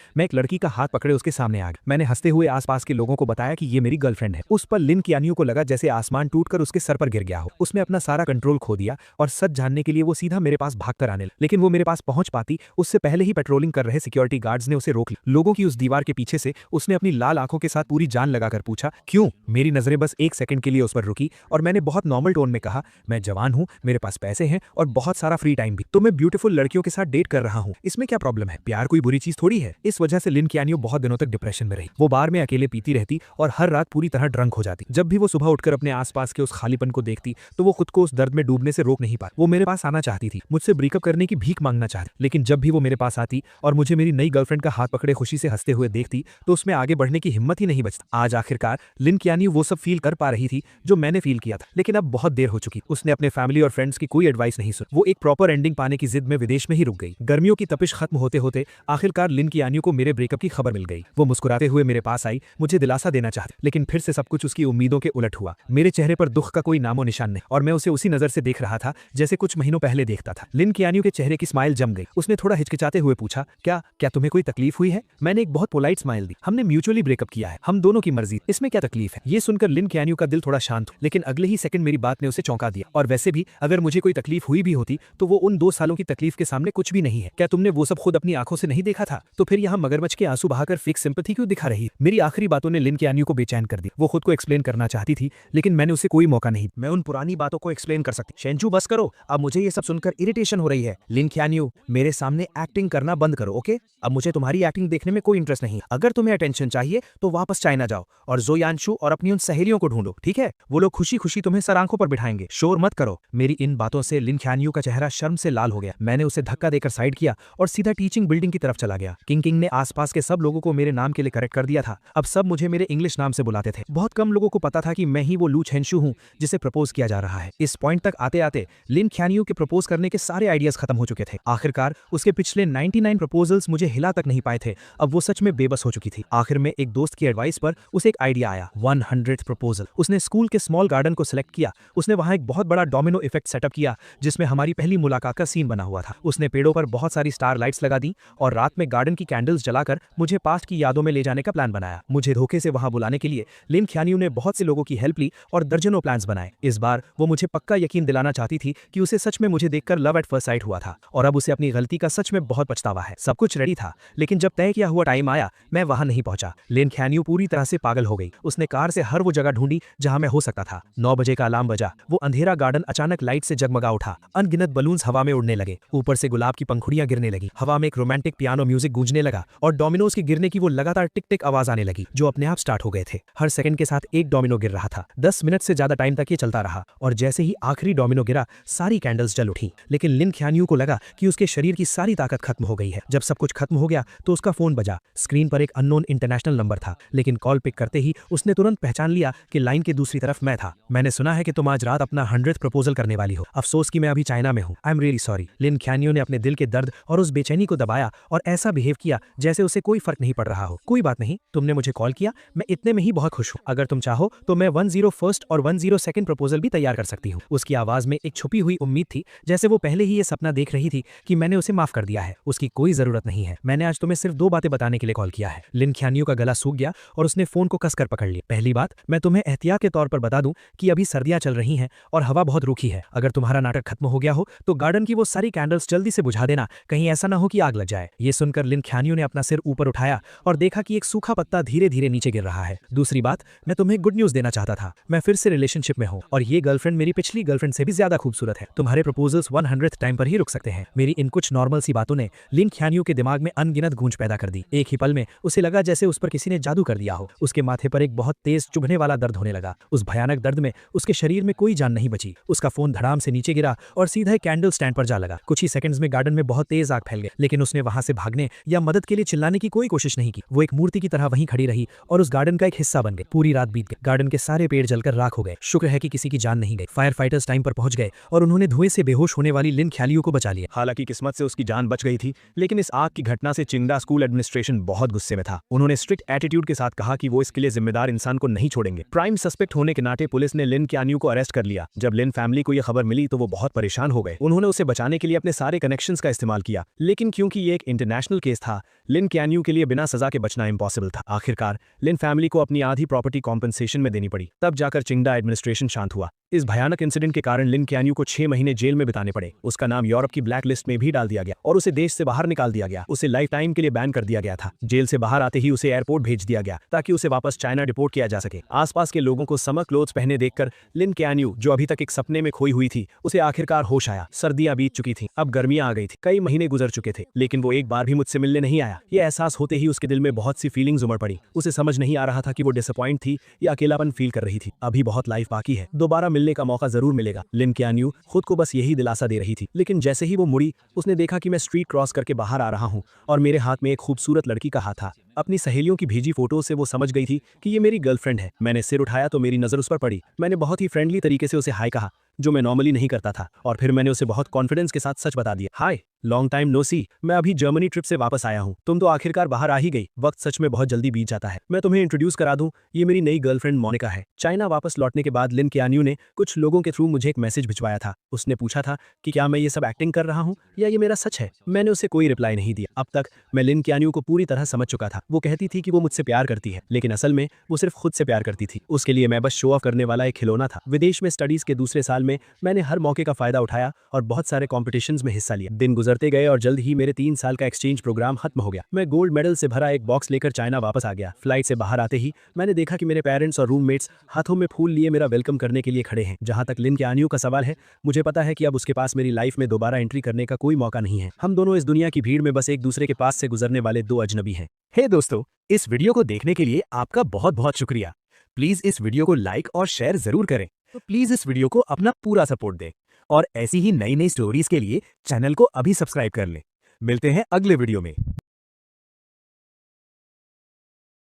मैं एक लड़की का हाथ पकड़े उसके सामने आ गया। मैंने हंसते हुए आसपास के लोगों को बताया कि ये मेरी गर्लफ्रेंड है। उस पर लिन कैन्यू को लगा जैसे आसमान टूटकर उसके सर पर गिर गया हो। उसने अपना सारा कंट्रोल खो दिया और सच जानने के लिए वो सीधा मेरे पास भागकर आने लगी। लेकिन वो मेरे पास पहुंच पाती उससे पहले ही पेट्रोलिंग कर रहे सिक्योरिटी गार्ड्स ने उसे रोक लिया। लोगों की उस दीवार के पीछे से उसने अपनी लाल आंखों के साथ पूरी जान लगाकर पूछा, क्यों? मेरी नजरें बस 1 सेकंड के लिए उस पर रुकी और मैंने बहुत नॉर्मल टोन में कहा, मैं जवान हूं, मेरे पास पैसे हैं और बहुत सारा फ्री टाइम भी, तो मैं ब्यूटीफुल लड़कियों के साथ डेट कर रहा हूं। इसमें क्या प्रॉब्लम है? प्यार कोई बुरी चीज थोड़ी है। इस वजह से लिन कैन्यू बहुत दिनों तक डिप्रेशन में रही। वो बार में अकेले पीती रहती और हर रात पूरी तरह ड्रंक हो जाती। जब भी वो सुबह उठकर अपने आसपास के उस खालीपन को देखती तो वो खुद को उस दर्द में डूबने से रोक नहीं पाती। वो मेरे पास आना चाहती थी, मुझसे ब्रेकअप करने की भीख मांगना चाहती, लेकिन जब भी वो मेरे पास आती और मुझे मेरी नई गर्लफ्रेंड का हाथ पकड़े खुशी से हंसते हुए देखती तो उसमें आगे बढ़ने की हिम्मत ही नहीं बचती। आज आखिरकार लिन कैन्यू वो सब फील कर पा रही थी जो मैंने फील किया था, लेकिन अब बहुत देर हो चुकी। उसने अपने फैमिली और फ्रेंड्स की कोई एडवाइस नहीं सुनी। वो एक प्रॉपर एंडिंग पाने की जिद में विदेश में ही रुक गई। गर्मियों की तपिश खत्म होते होते आखिरकार लिन कैन्यू को मेरे ब्रेकअप की खबर मिल गई। वो मुस्कुराते हुए मेरे पास आई, मुझे दिलासा देना चाहती, लेकिन फिर से सब कुछ उसकी उम्मीदों के उलट हुआ। मेरे चेहरे पर दुख का कोई नामो निशान नहीं और मैं उसे उसी नजर से देख रहा था जैसे कुछ महीनों पहले देखता था। लिन कैन्यू के चेहरे की स्माइल जम गई। उसने थोड़ा हिचकिचाते हुए पूछा, क्या तुम्हें कोई तकलीफ हुई है? मैंने एक बहुत पोलाइट स्माइल दी। हमने म्यूचुअली ब्रेकअप किया है, हम दोनों की मर्जी, इसमें क्या तकलीफ है? ये सुनकर लिन कैन्यू का दिल थोड़ा शांत हुआ, लेकिन अगले ही सेकंड मेरी बात ने उसे चौंका दिया। और वैसे भी अगर मुझे कोई तकलीफ हुई भी होती तो वो उन 2 सालों की तकलीफ के सामने कुछ भी नहीं है। क्या तुमने वो सब खुद अपनी आंखों से नहीं देखा था? तो फिर यहाँ मगरमच्छ के आंसू बहाकर फेक सिंपैथी क्यों दिखा रही? मेरी आखिरी बातों ने लिन कैन्यू को बेचैन कर दी। वो खुद को एक्सप्लेन करना चाहती थी, लेकिन मैंने उसे कोई मौका नहीं। मैं उन पुरानी बातों को एक्सप्लेन कर सकती। शेंचू बस करो, अब मुझे ये सब सुनकर इरिटेशन हो रही है। लिन कैन्यू, मेरे सामने एक्टिंग करना बंद करो, ओके? अब मुझे तुम्हारी एक्टिंग देखने में कोई इंटरेस्ट नहीं। अगर तुम्हें अटेंशन चाहिए तो वापस चाइना जाओ और जो यानशु और अपनी उन सहेलियों को ढूंढो, ठीक है? वो लोग खुशी खुशी तुम्हें सर आंखों पर बिठाएंगे। शोर मत करो। मेरी इन बातों से लिन कैन्यू का चेहरा शर्म से लाल हो गया। मैंने उसे धक्का देकर साइड किया और सीधा टीचिंग बिल्डिंग की तरफ चला गया। किंग ने आसपास के सब लोगों को मेरे नाम के लिए करेक्ट कर दिया था। अब सब मुझे मेरे इंग्लिश नाम से बुलाते थे। बहुत कम लोगों को पता था कि मैं ही वो लू छेंशु हूं हूँ जिसे प्रपोज किया जा रहा है। इस पॉइंट तक आते आते लिन ख्यानियो के प्रपोज करने के सारे आइडियाज खत्म हो चुके थे। आखिरकार उसके पिछले 99 प्रपोजल्स मुझे हिला तक नहीं पाए थे। अब वो सच में बेबस हो चुकी थी। आखिर में एक दोस्त की एडवाइस पर उसे एक आइडिया आया, 100th प्रपोजल। उसने स्कूल के स्मॉल गार्डन को सिलेक्ट किया। उसने वहां एक बहुत बड़ा डोमिनो इफेक्ट सेटअप किया जिसमें हमारी पहली मुलाकात का सीन बना हुआ था। उसने पेड़ों पर बहुत सारी स्टार लाइट्स लगा दी और रात में गार्डन की कैंडल्स जलाकर मुझे पास्ट की यादों में ले जाने का प्लान बनाया। मुझे धोखे से वहां बुलाने के लिए लिन ख्यानियो ने बहुत से लोगों की हेल्प ली और दर्जनों प्लान्स बनाए। इस बार वो मुझे पक्का यकीन दिलाना चाहती थी कि उसे सच में मुझे देखकर लव एट फर्स्ट साइट हुआ था और अब उसे अपनी गलती का सच में बहुत पछतावा है। सब कुछ रेडी था, लेकिन जब तय किया हुआ टाइम आया मैं वहां नहीं पहुंचा। लिन ख्यानियो पूरी तरह से पागल हो गई। उसने कार से हर वो जगह ढूंढी जहां मैं हो सकता था। 9 बजे का अलार्म बजा। वो अंधेरा गार्डन अचानक लाइट से जगमगा उठा। अनगिनत बलून्स हवा में उड़ने लगे। ऊपर से गुलाब की पंखुड़ियां गिरने लगी। हवा में एक रोमांटिक पियानो म्यूजिक गूंजने लगा और डोमिनोज के गिरने की वो लगातार टिक टिक आवाज आने लगी जो अपने आप स्टार्ट हो गए थे। हर सेकंड के साथ एक डोमिनो गिर रहा था। 10 मिनट से ज्यादा टाइम तक ये चलता रहा और जैसे ही आखिरी डोमिनो गिरा सारी कैंडल्स जल उठी। लेकिन लिन ख्यानियो को लगा कि उसके शरीर की सारी ताकत खत्म हो गई है। जब सब कुछ खत्म हो गया तो उसका फोन बजा। स्क्रीन पर एक अननोन इंटरनेशनल नंबर था, लेकिन कॉल पिक करते ही उसने तुरंत पहचान लिया कि लाइन के दूसरी तरफ मैं था। मैंने सुना है कि तुम आज रात अपना 100th प्रपोजल करने वाली हो। अफसोस कि मैं अभी चाइना में हूँ। I am really sorry. लिन ख्यानियो ने अपने दिल के दर्द और उस बेचैनी को दबाया और ऐसा बिहेव किया जैसे उसे कोई फर्क नहीं पड़ रहा हो। कोई बात नहीं, तुमने मुझे कॉल किया, मैं इतने में ही बहुत खुश हूँ। अगर तुम चाहो तो मैं 101st और 102nd प्रपोजल भी तैयार कर सकती हूँ। उसकी आवाज में एक छुपी हुई उम्मीद थी, जैसे वो पहले ही ये सपना देख रही थी कि मैंने उसे माफ कर दिया है। उसकी कोई जरूरत नहीं है। मैंने आज तुम्हें सिर्फ 2 बातें बताने के लिए कॉल किया है। लिन ख्यानियो का गला सूख गया और उसने फोन को कसकर पकड़ लिया। पहली बात, मैं तुम्हें एहतियात के तौर पर बता दूं कि अभी सर्दियां चल रही हैं और हवा बहुत रूखी है। अगर तुम्हारा नाटक खत्म हो गया हो तो गार्डन की वो सारी कैंडल्स जल्दी से बुझा देना, कहीं ऐसा ना हो कि आग लग जाए। ये सुनकर लिन ख्यानियो ने अपना सिर ऊपर उठाया और देखा कि एक सूखा पत्ता धीरे धीरे नीचे गिर रहा है। दूसरी बात, मैं तुम्हें गुड न्यूज देना चाहता था। मैं फिर से रिलेशनशिप में हूँ और ये गर्लफ्रेंड मेरी पिछली गर्लफ्रेंड से भी ज्यादा खूबसूरत है। तुम्हारे प्रपोजल्स 100th टाइम पर ही रुक सकते हैं। मेरी इन कुछ नॉर्मल सी बातों ने लिन ख्यानियो के दिमाग में अनगिनत गूंज पैदा कर दी। एक ही पल में उसे लगा जैसे उस पर किसी ने जादू कर दिया हो। उसके माथे पर एक बहुत तेज चुभने वाला दर्द होने लगा। उस भयानक दर्द में उसके शरीर में कोई जान नहीं बची। उसका फोन धड़ाम से नीचे गिरा और सीधा एक कैंडल स्टैंड पर जा लगा। कुछ ही सेकंड्स में गार्डन में बहुत तेज आग फैल गई, लेकिन उसने वहां से भागने या मदद के लिए चिल्लाने की कोई कोशिश नहीं की। वो एक मूर्ति की तरह वहीं खड़ी रही और उस गार्डन का एक हिस्सा बन गई। पूरी रात बीत गई। गार्डन के सारे पेड़ जलकर राख हो गए। शुक्र है कि किसी की जान नहीं गई। फायर फाइटर्स टाइम पर पहुंच गए और उन्होंने धुएं से बेहोश होने वाली लिन ख्यानियो को बचा लिया। हालांकि किस्मत से उसकी जान बच गई थी, लेकिन इस आग की घटना से चिंगडा स्कूल एडमिनिस्ट्रेशन बहुत गुस्से में था। उन्होंने स्ट्रिक्ट एटीट्यूड के साथ कहा कि वो इसके लिए जिम्मेदार इंसान को नहीं छोड़ेंगे। प्राइम सस्पेक्ट होने के नाते पुलिस ने लिन ख्यानियो को अरेस्ट कर लिया। जब लिन फैमिली को यह खबर मिली तो वो बहुत परेशान हो गए। उन्होंने उसे बचाने के लिए अपने सारे कनेक्शंस का इस्तेमाल किया, लेकिन क्योंकि ये एक इंटरनेशनल केस था, लिन ख्यानियो के लिए बिना सजा के बचना इम्पॉसिबल था। आखिरकार लिन फैमिली को अपनी आधी प्रॉपर्टी कॉम्पनसेशन में देनी पड़ी। तब जाकर चिंगडा एडमिनिस्ट्रेशन शांत हुआ। इस भयानक इंसिडेंट के कारण लिन ख्यानियो को 6 महीने जेल में बिताने पड़े। उसका नाम यूरोप की ब्लैक लिस्ट में भी डाल दिया गया और उसे देश से बाहर निकाल दिया गया। उसे लाइफ टाइम के लिए बैन कर दिया गया था। जेल से बाहर आते ही उसे एयरपोर्ट भेज दिया गया ताकि उसे वापस चाइना डिपोर्ट किया जा सके। आसपास के लोगों को समर क्लोथ्स पहने देखकर लिन ख्यानियो, जो अभी तक एक सपने में खोई हुई थी, उसे आखिरकार होश आया। सर्दियां बीत चुकी थी, अब गर्मियां आ गई थी। कई महीने गुजर चुके थे, लेकिन वो एक बार भी मुझसे मिलने नहीं आया। ये एहसास होते ही उसके दिल में बहुत सी फीलिंग्स उमड़ पड़ी। उसे समझ नहीं आ रहा था कि वो डिसअपॉइंट थी या अकेलापन फील कर रही थी। अभी बहुत लाइफ बाकी है, दोबारा मिलने का मौका जरूर मिलेगा। लिन ख्यानियो खुद को बस यही दिलासा दे रही थी, लेकिन जैसे ही वो मुड़ी उसने देखा कि मैं स्ट्रीट क्रॉस करके बाहर आ रहा हूँ और मेरे हाथ में एक खूबसूरत लड़की का हाथ था। अपनी सहेलियों की भेजी फोटो से वो समझ गई थी कि ये मेरी गर्लफ्रेंड है। मैंने सिर उठाया तो मेरी नजर उस पर पड़ी। मैंने बहुत ही फ्रेंडली तरीके से उसे हाय कहा, जो मैं नॉर्मली नहीं करता था, और फिर मैंने उसे बहुत कॉन्फिडेंस के साथ सच बता दिया। हाय, लॉन्ग टाइम नो सी, मैं अभी जर्मनी ट्रिप से वापस आया हूँ। तुम तो आखिरकार बाहर आ ही गई। वक्त सच में बहुत जल्दी बीत जाता है। मैं तुम्हें इंट्रोड्यूस करा दूं, ये मेरी नई गर्लफ्रेंड मोनिका है। चाइना वापस लौटने के बाद लिन ख्यानियो ने कुछ लोगों के थ्रू मुझे एक मैसेज भिजवाया था। उसने पूछा था कि क्या मैं ये सब एक्टिंग कर रहा हूँ या ये मेरा सच है। मैंने उसे कोई रिप्लाई नहीं दिया। अब तक मैं लिन ख्यानियो को पूरी तरह समझ चुका था। वो कहती थी कि वो मुझसे प्यार करती है, लेकिन असल में वो सिर्फ खुद से प्यार करती थी। उसके लिए मैं बस शो ऑफ करने वाला एक खिलौना था। विदेश में स्टडीज के दूसरे साल में मैंने हर मौके का फायदा उठाया और बहुत सारे कॉम्पिटिशन्स में हिस्सा लिया। दिन गुजरते गए और जल्द ही मेरे 3 साल का एक्सचेंज प्रोग्राम खत्म हो गया। मैं गोल्ड मेडल से भरा एक बॉक्स लेकर चाइना वापस आ गया। फ्लाइट से बाहर आते ही मैंने देखा कि मेरे पेरेंट्स और रूममेट्स हाथों में फूल लिए मेरा वेलकम करने के लिए खड़े हैं। जहां तक लिन ख्यानियो का सवाल है, मुझे पता है कि अब उसके पास मेरी लाइफ में दोबारा एंट्री करने का कोई मौका नहीं है। हम दोनों इस दुनिया की भीड़ में बस एक दूसरे के पास से गुजरने वाले 2 अजनबी हैं। हे दोस्तों, इस वीडियो को देखने के लिए आपका बहुत बहुत शुक्रिया। प्लीज इस वीडियो को लाइक और शेयर जरूर करें। तो प्लीज इस वीडियो को अपना पूरा सपोर्ट दें और ऐसी ही नई नई स्टोरीज के लिए चैनल को अभी सब्सक्राइब कर लें। मिलते हैं अगले वीडियो में।